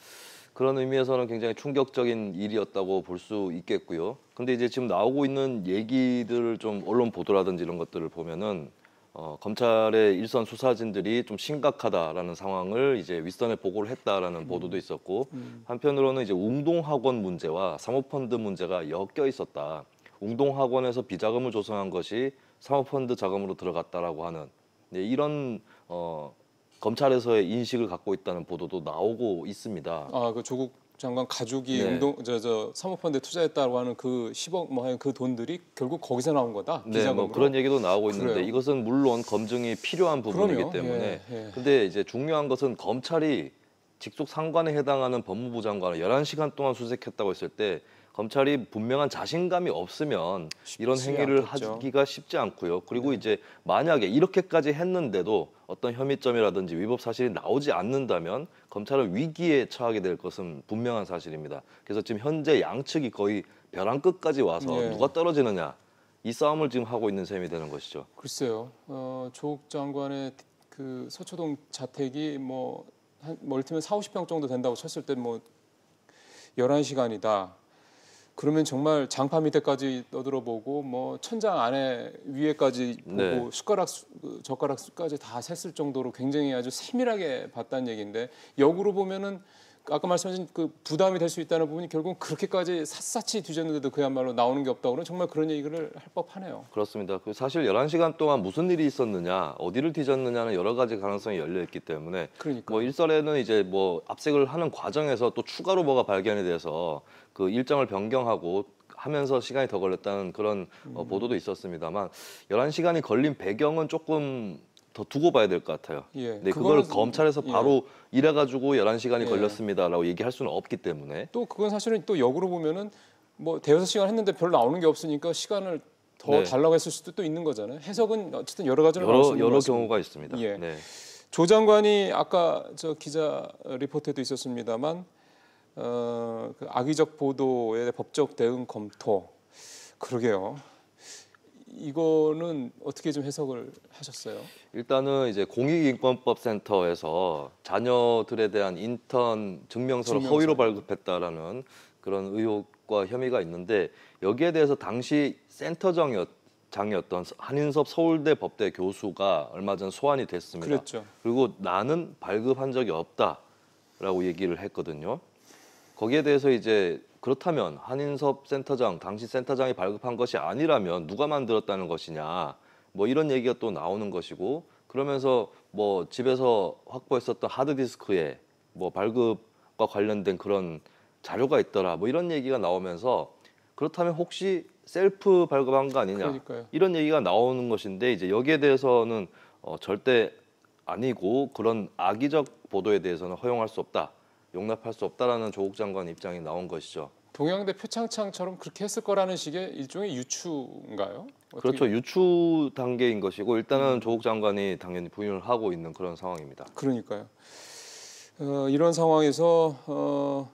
그런 의미에서는 굉장히 충격적인 일이었다고 볼 수 있겠고요. 근데 이제 지금 나오고 있는 얘기들을 좀 언론 보도라든지 이런 것들을 보면은 검찰의 일선 수사진들이 좀 심각하다라는 상황을 이제 윗선에 보고를 했다라는 보도도 있었고 한편으로는 이제 웅동학원 문제와 사모펀드 문제가 엮여 있었다. 웅동학원에서 비자금을 조성한 것이 사모펀드 자금으로 들어갔다라고 하는 이런 검찰에서의 인식을 갖고 있다는 보도도 나오고 있습니다. 그 조국 장관 가족이 네. 사모펀드에 투자했다고 하는 그 10억 그 돈들이 결국 거기서 나온 거다. 네, 뭐 그런 얘기도 나오고 있는데 그래요. 이것은 물론 검증이 필요한 부분이기 그럼요. 때문에 예. 근데 이제 중요한 것은 검찰이 직속 상관에 해당하는 법무부 장관을 11시간 동안 수색했다고 했을 때 검찰이 분명한 자신감이 없으면 이런 행위를 않겠죠. 하기가 쉽지 않고요. 그리고 이제 만약에 이렇게까지 했는데도 어떤 혐의점이라든지 위법 사실이 나오지 않는다면 검찰은 위기에 처하게 될 것은 분명한 사실입니다. 그래서 지금 현재 양측이 거의 벼랑 끝까지 와서 예. 누가 떨어지느냐 이 싸움을 지금 하고 있는 셈이 되는 것이죠. 글쎄요. 조국 장관의 그 서초동 자택이 멀티면 40~50평 정도 된다고 쳤을 때 11시간이다. 그러면 정말 장파 밑에까지 떠들어보고 천장 안에 위에까지 보고 네. 젓가락 수까지 다 셌을 정도로 굉장히 아주 세밀하게 봤다는 얘기인데 역으로 보면은 아까 말씀하신 그 부담이 될 수 있다는 부분이 결국은 그렇게까지 샅샅이 뒤졌는데도 그야말로 나오는 게 없다고 그러면 정말 그런 얘기를 할 법하네요. 그렇습니다. 사실 11시간 동안 무슨 일이 있었느냐, 어디를 뒤졌느냐는 여러 가지 가능성이 열려 있기 때문에 그러니까. 일설에는 이제 압색을 하는 과정에서 또 추가로 뭐가 발견이 돼서 그 일정을 변경하고 하면서 시간이 더 걸렸다는 그런 보도도 있었습니다만 11시간이 걸린 배경은 조금 더 두고 봐야 될 것 같아요. 예. 네, 그걸 그거는- 검찰에서 바로 이래가지고 11시간이 예. 걸렸습니다라고 얘기할 수는 없기 때문에 또 그건 사실은 또 역으로 보면은 대여섯 시간 했는데 별로 나오는 게 없으니까 시간을 더 네. 달라고 했을 수도 또 있는 거잖아요. 해석은 어쨌든 여러 가지로 나올 수 있는 것 여러 같습니다. 경우가 있습니다. 예. 네. 조 장관이 아까 저 기자 리포트에도 있었습니다만 그 악의적 보도의 법적 대응 검토 그러게요. 이거는 어떻게 좀 해석을 하셨어요? 일단은 이제 공익인권법센터에서 자녀들에 대한 인턴 증명서를 허위로 발급했다라는 그런 의혹과 혐의가 있는데 여기에 대해서 당시 센터장이었던 한인섭 서울대 법대 교수가 얼마 전 소환이 됐습니다. 그랬죠. 그리고 나는 발급한 적이 없다라고 얘기를 했거든요. 거기에 대해서 이제 그렇다면 한인섭 센터장, 당시 센터장이 발급한 것이 아니라면 누가 만들었다는 것이냐, 이런 얘기가 또 나오는 것이고 그러면서 집에서 확보했었던 하드디스크에 발급과 관련된 그런 자료가 있더라, 이런 얘기가 나오면서 그렇다면 혹시 셀프 발급한 거 아니냐, 그러니까요. 이런 얘기가 나오는 것인데 이제 여기에 대해서는 절대 아니고 그런 악의적 보도에 대해서는 허용할 수 없다. 용납할 수 없다라는 조국 장관 입장이 나온 것이죠. 동양대 표창장처럼 그렇게 했을 거라는 식의 일종의 유추인가요? 그렇죠. 유추 단계인 것이고 일단은 조국 장관이 당연히 부인을 하고 있는 그런 상황입니다. 그러니까요. 이런 상황에서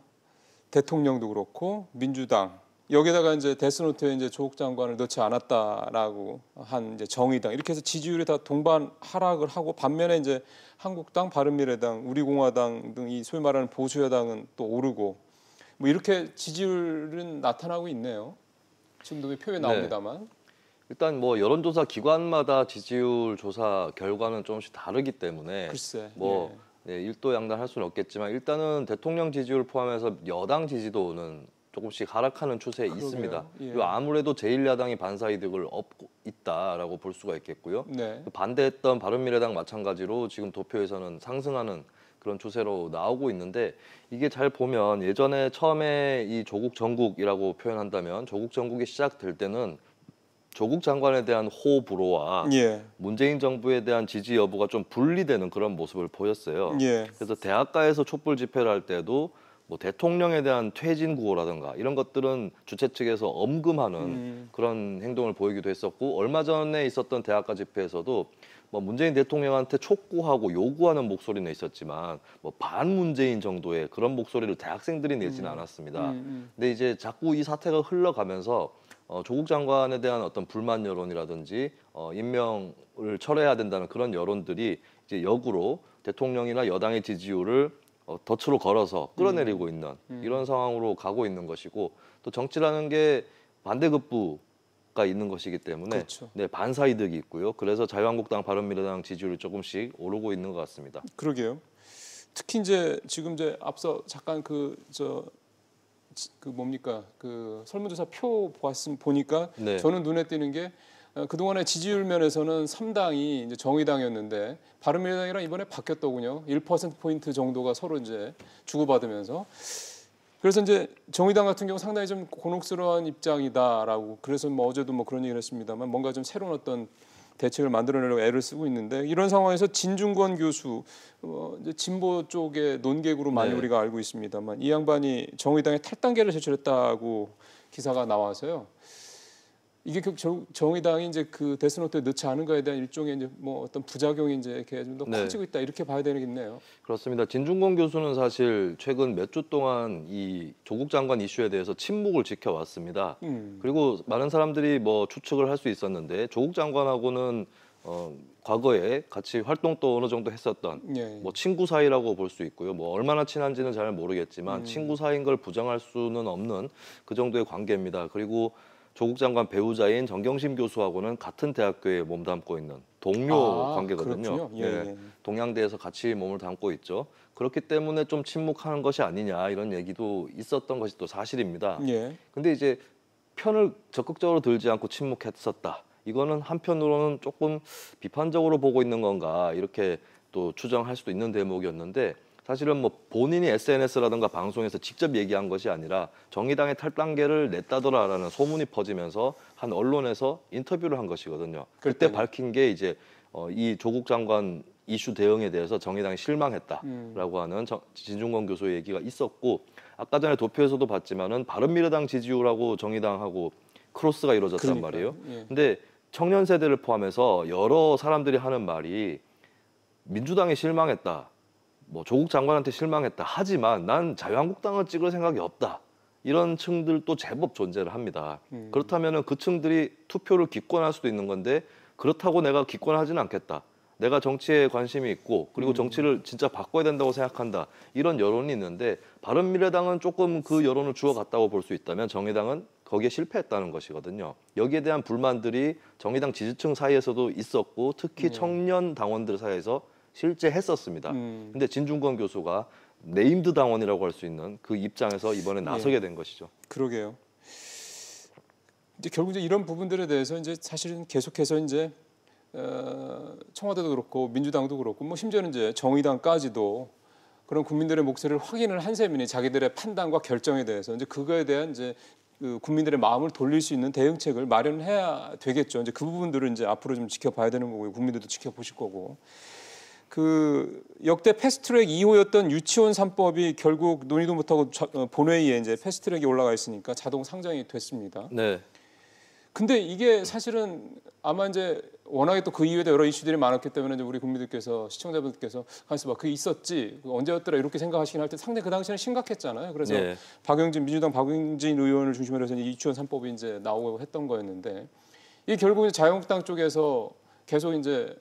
대통령도 그렇고 민주당 여기다가 이제 데스노트에 이제 조국 장관을 넣지 않았다라고 한 이제 정의당 이렇게 해서 지지율이 다 동반 하락을 하고 반면에 이제 한국당, 바른미래당, 우리공화당 등 이 소위 말하는 보수 여당은 또 오르고 이렇게 지지율은 나타나고 있네요. 지금도 표에 나옵니다만. 일단 여론조사 기관마다 지지율 조사 결과는 조금씩 다르기 때문에 글쎄. 일도양단할 수는 없겠지만 일단은 대통령 지지율 포함해서 여당 지지도는 조금씩 하락하는 추세에 있습니다. 예. 그리고 아무래도 제1야당이 반사이득을 얻고 있다라고 볼 수가 있겠고요. 네. 반대했던 바른미래당 마찬가지로 지금 도표에서는 상승하는 그런 추세로 나오고 있는데 이게 잘 보면 예전에 처음에 이 조국 정국이라고 표현한다면 조국 정국이 시작될 때는 조국 장관에 대한 호불호와 예. 문재인 정부에 대한 지지 여부가 좀 분리되는 그런 모습을 보였어요. 예. 그래서 대학가에서 촛불 집회를 할 때도 대통령에 대한 퇴진 구호라든가 이런 것들은 주최 측에서 엄금하는 그런 행동을 보이기도 했었고 얼마 전에 있었던 대학가 집회에서도 문재인 대통령한테 촉구하고 요구하는 목소리는 있었지만 반문재인 정도의 그런 목소리를 대학생들이 내지는 않았습니다. 근데 이제 자꾸 이 사태가 흘러가면서 조국 장관에 대한 어떤 불만 여론이라든지 임명을 철회해야 된다는 그런 여론들이 이제 역으로 대통령이나 여당의 지지율을 덫으로 걸어서 끌어내리고 있는 이런 상황으로 가고 있는 것이고 또 정치라는 게 반대급부가 있는 것이기 때문에 그렇죠. 반사 이득이 있고요. 그래서 자유한국당, 바른미래당 지지율이 조금씩 오르고 있는 것 같습니다. 그러게요. 특히 이제 지금 이제 앞서 잠깐 그 설문조사 표 보니까 네. 저는 눈에 띄는 게 그동안의 지지율 면에서는 3당이 이제 정의당이었는데 바른미래당이랑 이번에 바뀌었더군요. 1%포인트 정도가 서로 이제 주고받으면서 그래서 이제 정의당 같은 경우 상당히 좀 곤혹스러운 입장이다라고 그래서 뭐 어제도 뭐 그런 얘기를 했습니다만 뭔가 좀 새로운 어떤 대책을 만들어내려고 애를 쓰고 있는데 이런 상황에서 진중권 교수 이제 진보 쪽의 논객으로 많이 네. 우리가 알고 있습니다만 이 양반이 정의당에 탈당계를 제출했다고 기사가 나와서요. 이게 정의당이 이제 그 데스노트에 넣지 않은 거에 대한 일종의 이제 뭐 어떤 부작용이 이제 이렇게 좀 더 네. 커지고 있다 이렇게 봐야 되겠네요. 그렇습니다. 진중권 교수는 사실 최근 몇 주 동안 이 조국 장관 이슈에 대해서 침묵을 지켜왔습니다. 그리고 많은 사람들이 뭐 추측을 할 수 있었는데 조국 장관하고는 과거에 같이 활동도 어느 정도 했었던 예. 뭐 친구 사이라고 볼 수 있고요. 뭐 얼마나 친한지는 잘 모르겠지만 친구 사이인 걸 부정할 수는 없는 그 정도의 관계입니다. 그리고 조국 장관 배우자인 정경심 교수하고는 같은 대학교에 몸담고 있는 동료 관계거든요. 예, 예. 동양대에서 같이 몸을 담고 있죠. 그렇기 때문에 좀 침묵하는 것이 아니냐 이런 얘기도 있었던 것이 또 사실입니다. 예. 근데 이제 편을 적극적으로 들지 않고 침묵했었다. 이거는 한편으로는 조금 비판적으로 보고 있는 건가 이렇게 또 추정할 수도 있는 대목이었는데 사실은 뭐 본인이 SNS라든가 방송에서 직접 얘기한 것이 아니라 정의당의 탈당계를 냈다더라라는 소문이 퍼지면서 한 언론에서 인터뷰를 한 것이거든요. 그때 밝힌 게 이제 이 조국 장관 이슈 대응에 대해서 정의당이 실망했다라고 하는 진중권 교수의 얘기가 있었고 아까 전에 도표에서도 봤지만은 바른미래당 지지율하고 정의당하고 크로스가 이루어졌단 말이에요. 예. 근데 청년 세대를 포함해서 여러 사람들이 하는 말이 민주당에 실망했다. 뭐 조국 장관한테 실망했다. 하지만 난 자유한국당을 찍을 생각이 없다. 이런 층들도 제법 존재를 합니다. 그렇다면은 그 층들이 투표를 기권할 수도 있는 건데 그렇다고 내가 기권하지는 않겠다. 내가 정치에 관심이 있고 그리고 정치를 진짜 바꿔야 된다고 생각한다. 이런 여론이 있는데 바른미래당은 조금 그 여론을 주워갔다고 볼 수 있다면 정의당은 거기에 실패했다는 것이거든요. 여기에 대한 불만들이 정의당 지지층 사이에서도 있었고 특히 청년 당원들 사이에서 실제 했었습니다. 근데 진중권 교수가 네임드 당원이라고 할 수 있는 그 입장에서 이번에 나서게 된 것이죠. 그러게요. 이제 결국 이제 이런 부분들에 대해서 이제 사실은 계속해서 이제 청와대도 그렇고 민주당도 그렇고 뭐 심지어는 이제 정의당까지도 그런 국민들의 목소리를 확인을 한 셈이니 자기들의 판단과 결정에 대해서 이제 그거에 대한 이제 그 국민들의 마음을 돌릴 수 있는 대응책을 마련해야 되겠죠. 이제 그 부분들을 이제 앞으로 좀 지켜봐야 되는 거고요. 국민들도 지켜보실 거고. 그 역대 패스트트랙 2호였던 유치원 3법이 결국 논의도 못하고 본회의에 이제 패스트트랙이 올라가 있으니까 자동 상정이 됐습니다. 네. 근데 이게 사실은 아마 이제 워낙에 또 그 이후에도 여러 이슈들이 많았기 때문에 이제 우리 국민들께서 시청자분들께서 가만있어 봐, 그게 있었지, 언제였더라 이렇게 생각하시긴 할 때 상당히 그 당시에는 심각했잖아요. 그래서 네. 민주당 박용진 의원을 중심으로 해서 유치원 3법이 이제 나오고 했던 거였는데 이 결국 이제 자유한국당 쪽에서 계속 이제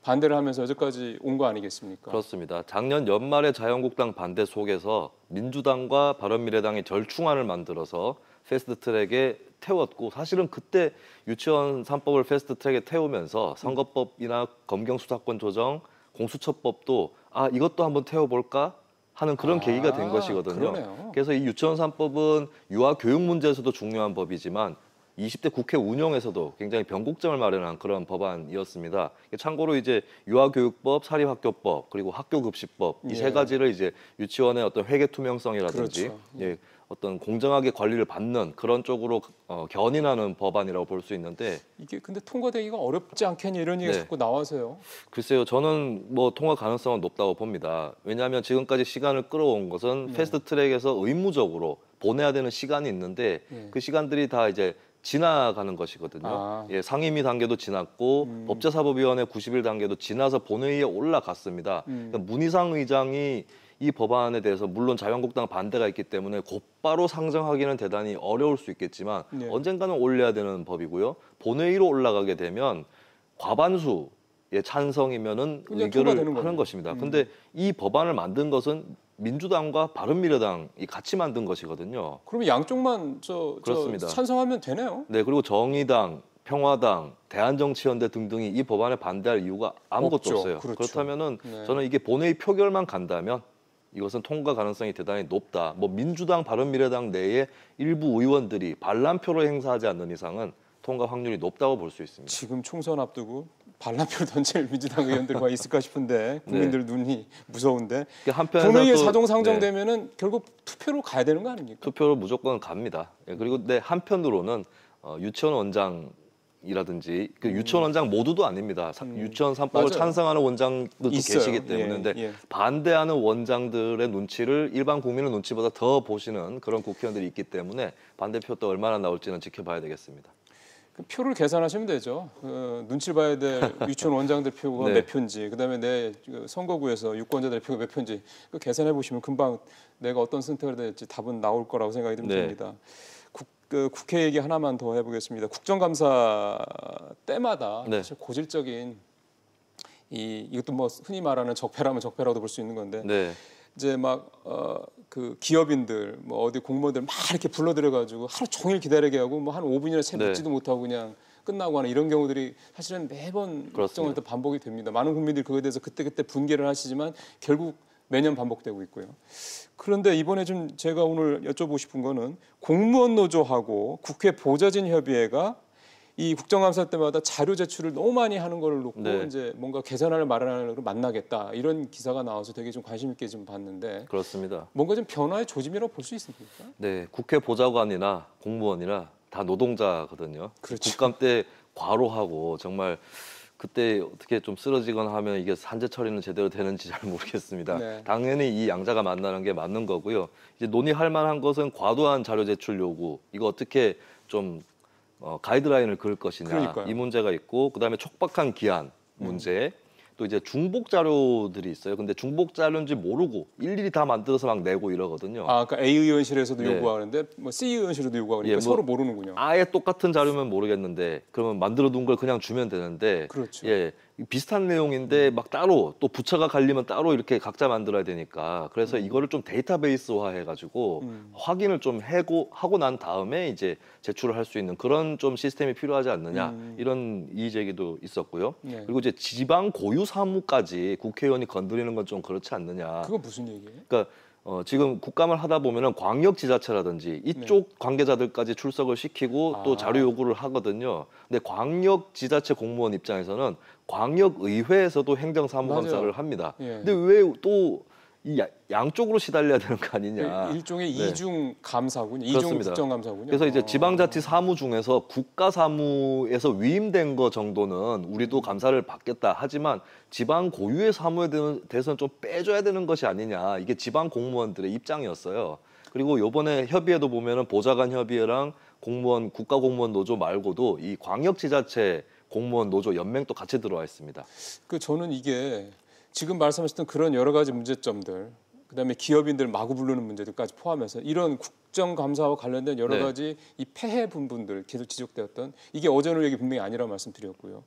반대를 하면서 여기까지 온 거 아니겠습니까? 그렇습니다. 작년 연말에 자유한국당 반대 속에서 민주당과 바른미래당이 절충안을 만들어서 패스트트랙에 태웠고 사실은 그때 유치원 3법을 패스트트랙에 태우면서 선거법이나 검경수사권 조정, 공수처법도 이것도 한번 태워볼까 하는 그런 계기가 된 것이거든요. 그러네요. 그래서 이 유치원 3법은 유아 교육 문제에서도 중요한 법이지만 20대 국회 운영에서도 굉장히 변곡점을 마련한 그런 법안이었습니다. 참고로 이제 유아교육법, 사립학교법, 그리고 학교급식법 이 세 가지를 이제 유치원의 어떤 회계 투명성이라든지 그렇죠. 어떤 공정하게 관리를 받는 그런 쪽으로 견인하는 법안이라고 볼 수 있는데 이게 근데 통과되기가 어렵지 않겠냐 이런 얘기가 자꾸 나와서요. 글쎄요, 저는 뭐 통과 가능성은 높다고 봅니다. 왜냐하면 지금까지 시간을 끌어온 것은 패스트트랙에서 의무적으로 보내야 되는 시간이 있는데 그 시간들이 다 이제 지나가는 것이거든요. 상임위 단계도 지났고 법제사법위원회 90일 단계도 지나서 본회의에 올라갔습니다. 그러니까 문희상 의장이 이 법안에 대해서 물론 자유한국당 반대가 있기 때문에 곧바로 상정하기는 대단히 어려울 수 있겠지만 언젠가는 올려야 되는 법이고요. 본회의로 올라가게 되면 과반수의 찬성이면은 의결을 하는 것입니다. 근데 이 법안을 만든 것은 민주당과 바른미래당이 같이 만든 것이거든요. 그러면 양쪽만 그렇습니다. 찬성하면 되네요. 네, 그리고 정의당, 평화당, 대한정치연대 등등이 이 법안에 반대할 이유가 아무것도 없어요. 그렇죠. 그렇다면은 저는 이게 본회의 표결만 간다면 이것은 통과 가능성이 대단히 높다. 뭐 민주당, 바른미래당 내에 일부 의원들이 반란표를 행사하지 않는 이상은 통과 확률이 높다고 볼 수 있습니다. 지금 총선 앞두고 반란표를 던질 민주당 의원들과 있을까 싶은데 국민들 눈이 무서운데 본회의에 자동 상정되면은 결국 투표로 가야 되는 거 아닙니까? 투표로 무조건 갑니다. 예, 그리고 한편으로는 유치원 원장이라든지 그 유치원 원장 모두도 아닙니다. 유치원 3법을 맞아요. 찬성하는 원장들도 있어요. 계시기 때문에 근데 반대하는 원장들의 눈치를 일반 국민의 눈치보다 더 보시는 그런 국회의원들이 있기 때문에 반대표 또 얼마나 나올지는 지켜봐야 되겠습니다. 그 표를 계산하시면 되죠. 눈치를 봐야 될 유치원 원장들 표가 몇 표인지, 그다음에 내 선거구에서 유권자들 표가 몇 표인지 그 계산해 보시면 금방 내가 어떤 선택을 될지 답은 나올 거라고 생각이 듭니다. 국회 얘기 하나만 더 해보겠습니다. 국정감사 때마다 사실 고질적인 이것도 뭐 흔히 말하는 적폐라면 적폐라고도 볼 수 있는 건데 이제 막 그 기업인들 뭐 어디 공무원들 막 이렇게 불러들여가지고 하루 종일 기다리게 하고 뭐 한 5분이나 채 묻지도 못하고 그냥 끝나고 하는 이런 경우들이 사실은 매번 국정을 또 반복이 됩니다. 많은 국민들이 그거에 대해서 그때그때 분개를 하시지만 결국 매년 반복되고 있고요. 그런데 이번에 좀 제가 오늘 여쭤보고 싶은 거는 공무원 노조하고 국회 보좌진 협의회가 이 국정감사 때마다 자료 제출을 너무 많이 하는 걸 놓고 이제 뭔가 개선안을 마련하려고 만나겠다 이런 기사가 나와서 되게 좀 관심 있게 좀 봤는데 그렇습니다. 뭔가 좀 변화의 조짐이라고 볼 수 있습니까? 네, 국회 보좌관이나 공무원이나 다 노동자거든요. 그렇죠. 국감 때 과로하고 정말 그때 어떻게 좀 쓰러지거나 하면 이게 산재 처리는 제대로 되는지 잘 모르겠습니다. 당연히 이 양자가 만나는 게 맞는 거고요. 이제 논의할 만한 것은 과도한 자료 제출 요구 이거 어떻게 좀 가이드라인을 그을 것이냐 그러니까요. 이 문제가 있고 그다음에 촉박한 기한 문제 또 이제 중복 자료들이 있어요. 근데 중복 자료인지 모르고 일일이 다 만들어서 막 내고 이러거든요. 그러니까 A 의원실에서도 요구하는데 뭐 C 의원실에도 요구하니까 서로 모르는군요. 아예 똑같은 자료면 모르겠는데 그러면 만들어 둔 걸 그냥 주면 되는데 비슷한 내용인데 막 따로 또 부처가 갈리면 따로 이렇게 각자 만들어야 되니까 그래서 이거를 좀 데이터베이스화 해가지고 확인을 좀 하고 난 다음에 이제 제출을 할 수 있는 그런 좀 시스템이 필요하지 않느냐 이런 이의 제기도 있었고요. 그리고 이제 지방 고유 사무까지 국회의원이 건드리는 건 좀 그렇지 않느냐. 그건 무슨 얘기예요? 그러니까 지금 국감을 하다 보면은 광역지자체라든지 이쪽 관계자들까지 출석을 시키고 또 자료 요구를 하거든요. 근데 광역지자체 공무원 입장에서는 광역의회에서도 행정사무감사를 합니다. 근데 왜 또 이 양쪽으로 시달려야 되는 거 아니냐. 일종의 이중 감사군요. 이중 국정감사군요. 그래서 이제 지방자치 사무 중에서 국가사무에서 위임된 거 정도는 우리도 감사를 받겠다. 하지만 지방 고유의 사무에 대해서는 좀 빼줘야 되는 것이 아니냐. 이게 지방 공무원들의 입장이었어요. 그리고 이번에 협의회도 보면은 보좌관 협의회랑 공무원 국가공무원 노조 말고도 이 광역지자체 공무원 노조 연맹도 같이 들어와 있습니다. 저는 이게 지금 말씀하셨던 그런 여러 가지 문제점들, 그다음에 기업인들 마구 부르는 문제들까지 포함해서 이런 국정감사와 관련된 여러 가지 이 폐해 부분들 계속 지적되었던 이게 어제 오늘 얘기 분명히 아니라고 말씀드렸고요.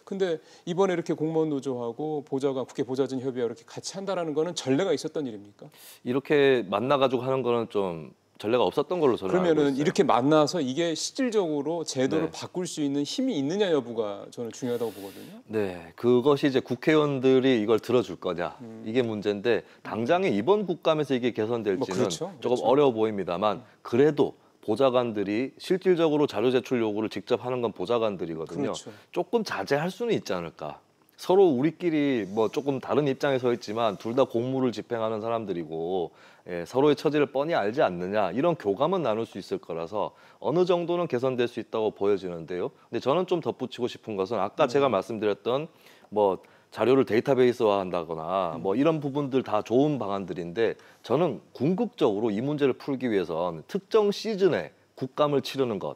근데 이번에 이렇게 공무원 노조하고 보좌관, 국회 보좌진 협의회 이렇게 같이 한다라는 거는 전례가 있었던 일입니까? 이렇게 만나가지고 하는 거는 좀 전례가 없었던 걸로 저는 알고 그러면은 있어요. 이렇게 만나서 이게 실질적으로 제도를 바꿀 수 있는 힘이 있느냐 여부가 저는 중요하다고 보거든요. 네, 그것이 이제 국회의원들이 이걸 들어줄 거냐 이게 문제인데 당장에 이번 국감에서 이게 개선될지는 조금 어려워 보입니다만 그래도 보좌관들이 실질적으로 자료 제출 요구를 직접 하는 건 보좌관들이거든요. 조금 자제할 수는 있지 않을까. 서로 우리끼리 뭐 조금 다른 입장에 서 있지만 둘 다 공무를 집행하는 사람들이고 서로의 처지를 뻔히 알지 않느냐 이런 교감은 나눌 수 있을 거라서 어느 정도는 개선될 수 있다고 보여지는데요. 근데 저는 좀 덧붙이고 싶은 것은 아까 제가 말씀드렸던 뭐 자료를 데이터베이스화 한다거나 뭐 이런 부분들 다 좋은 방안들인데 저는 궁극적으로 이 문제를 풀기 위해선 특정 시즌에 국감을 치르는 것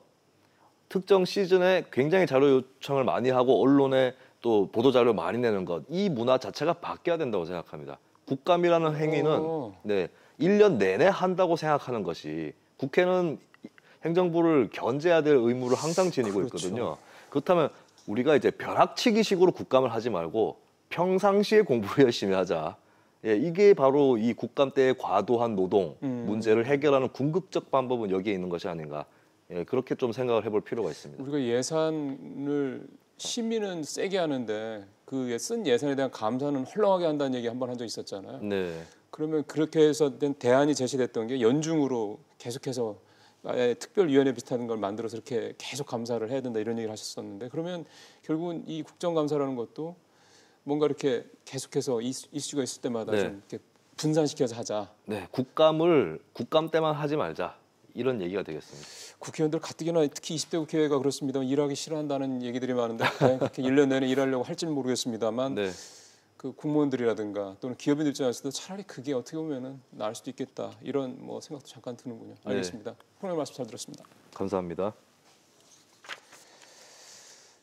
특정 시즌에 굉장히 자료 요청을 많이 하고 언론에 또 보도자료 많이 내는 것, 이 문화 자체가 바뀌어야 된다고 생각합니다. 국감이라는 행위는 1년 내내 한다고 생각하는 것이 국회는 행정부를 견제해야 될 의무를 항상 지니고 있거든요. 그렇다면 우리가 이제 벼락치기식으로 국감을 하지 말고 평상시에 공부를 열심히 하자. 이게 바로 이 국감 때의 과도한 노동 문제를 해결하는 궁극적 방법은 여기에 있는 것이 아닌가. 그렇게 좀 생각을 해볼 필요가 있습니다. 우리가 예산을 시민은 세게 하는데 그 쓴 예산에 대한 감사는 헐렁하게 한다는 얘기 한번 한 적 있었잖아요. 그러면 그렇게 해서 된 대안이 제시됐던 게 연중으로 계속해서 아예 특별위원회 비슷한 걸 만들어서 이렇게 계속 감사를 해야 된다 이런 얘기를 하셨었는데 그러면 결국은 이 국정감사라는 것도 뭔가 이렇게 계속해서 이슈가 있을 때마다 네. 좀 이렇게 분산시켜서 하자. 네, 국감 때만 하지 말자 이런 얘기가 되겠습니다. 국회의원들 가뜩이나 특히 20대 국회가 그렇습니다만 일하기 싫어한다는 얘기들이 많은데 그렇게 1년 내내 일하려고 할지는 모르겠습니다만 네. 그 공무원들이라든가 또는 기업인 입장에서도 차라리 그게 어떻게 보면은 나을 수도 있겠다 이런 뭐 생각도 잠깐 드는군요. 알겠습니다. 오늘 말씀 잘 들었습니다. 감사합니다.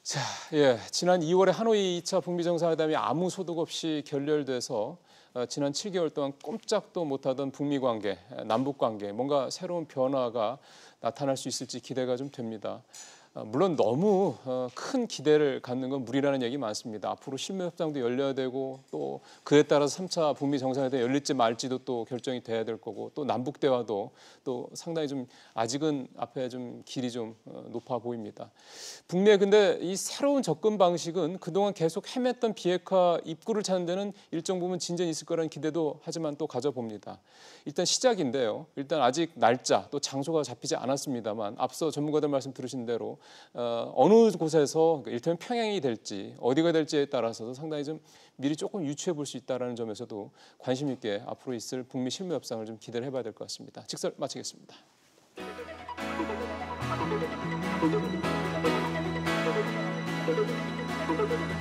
자, 예, 지난 2월에 하노이 2차 북미 정상회담이 아무 소득 없이 결렬돼서 지난 7개월 동안 꼼짝도 못하던 북미 관계, 남북 관계 뭔가 새로운 변화가 나타날 수 있을지 기대가 좀 됩니다. 물론 너무 큰 기대를 갖는 건 무리라는 얘기 많습니다. 앞으로 실무협상도 열려야 되고 또 그에 따라서 3차 북미 정상회담이 열릴지 말지도 또 결정이 돼야 될 거고 또 남북 대화도 또 상당히 좀 아직은 앞에 좀 길이 좀 높아 보입니다. 북미의 근데 이 새로운 접근 방식은 그동안 계속 헤맸던 비핵화 입구를 찾는 데는 일정 부분 진전이 있을 거라는 기대도 하지만 또 가져봅니다. 일단 시작인데요. 일단 아직 날짜 또 장소가 잡히지 않았습니다만 앞서 전문가들 말씀 들으신 대로 어느 곳에서 일테면 평양이 될지 어디가 될지에 따라서도 상당히 좀 미리 조금 유추해 볼 수 있다는 점에서도 관심 있게 앞으로 있을 북미 실무 협상을 좀 기대를 해봐야 될 것 같습니다. 직설 마치겠습니다. Thank you.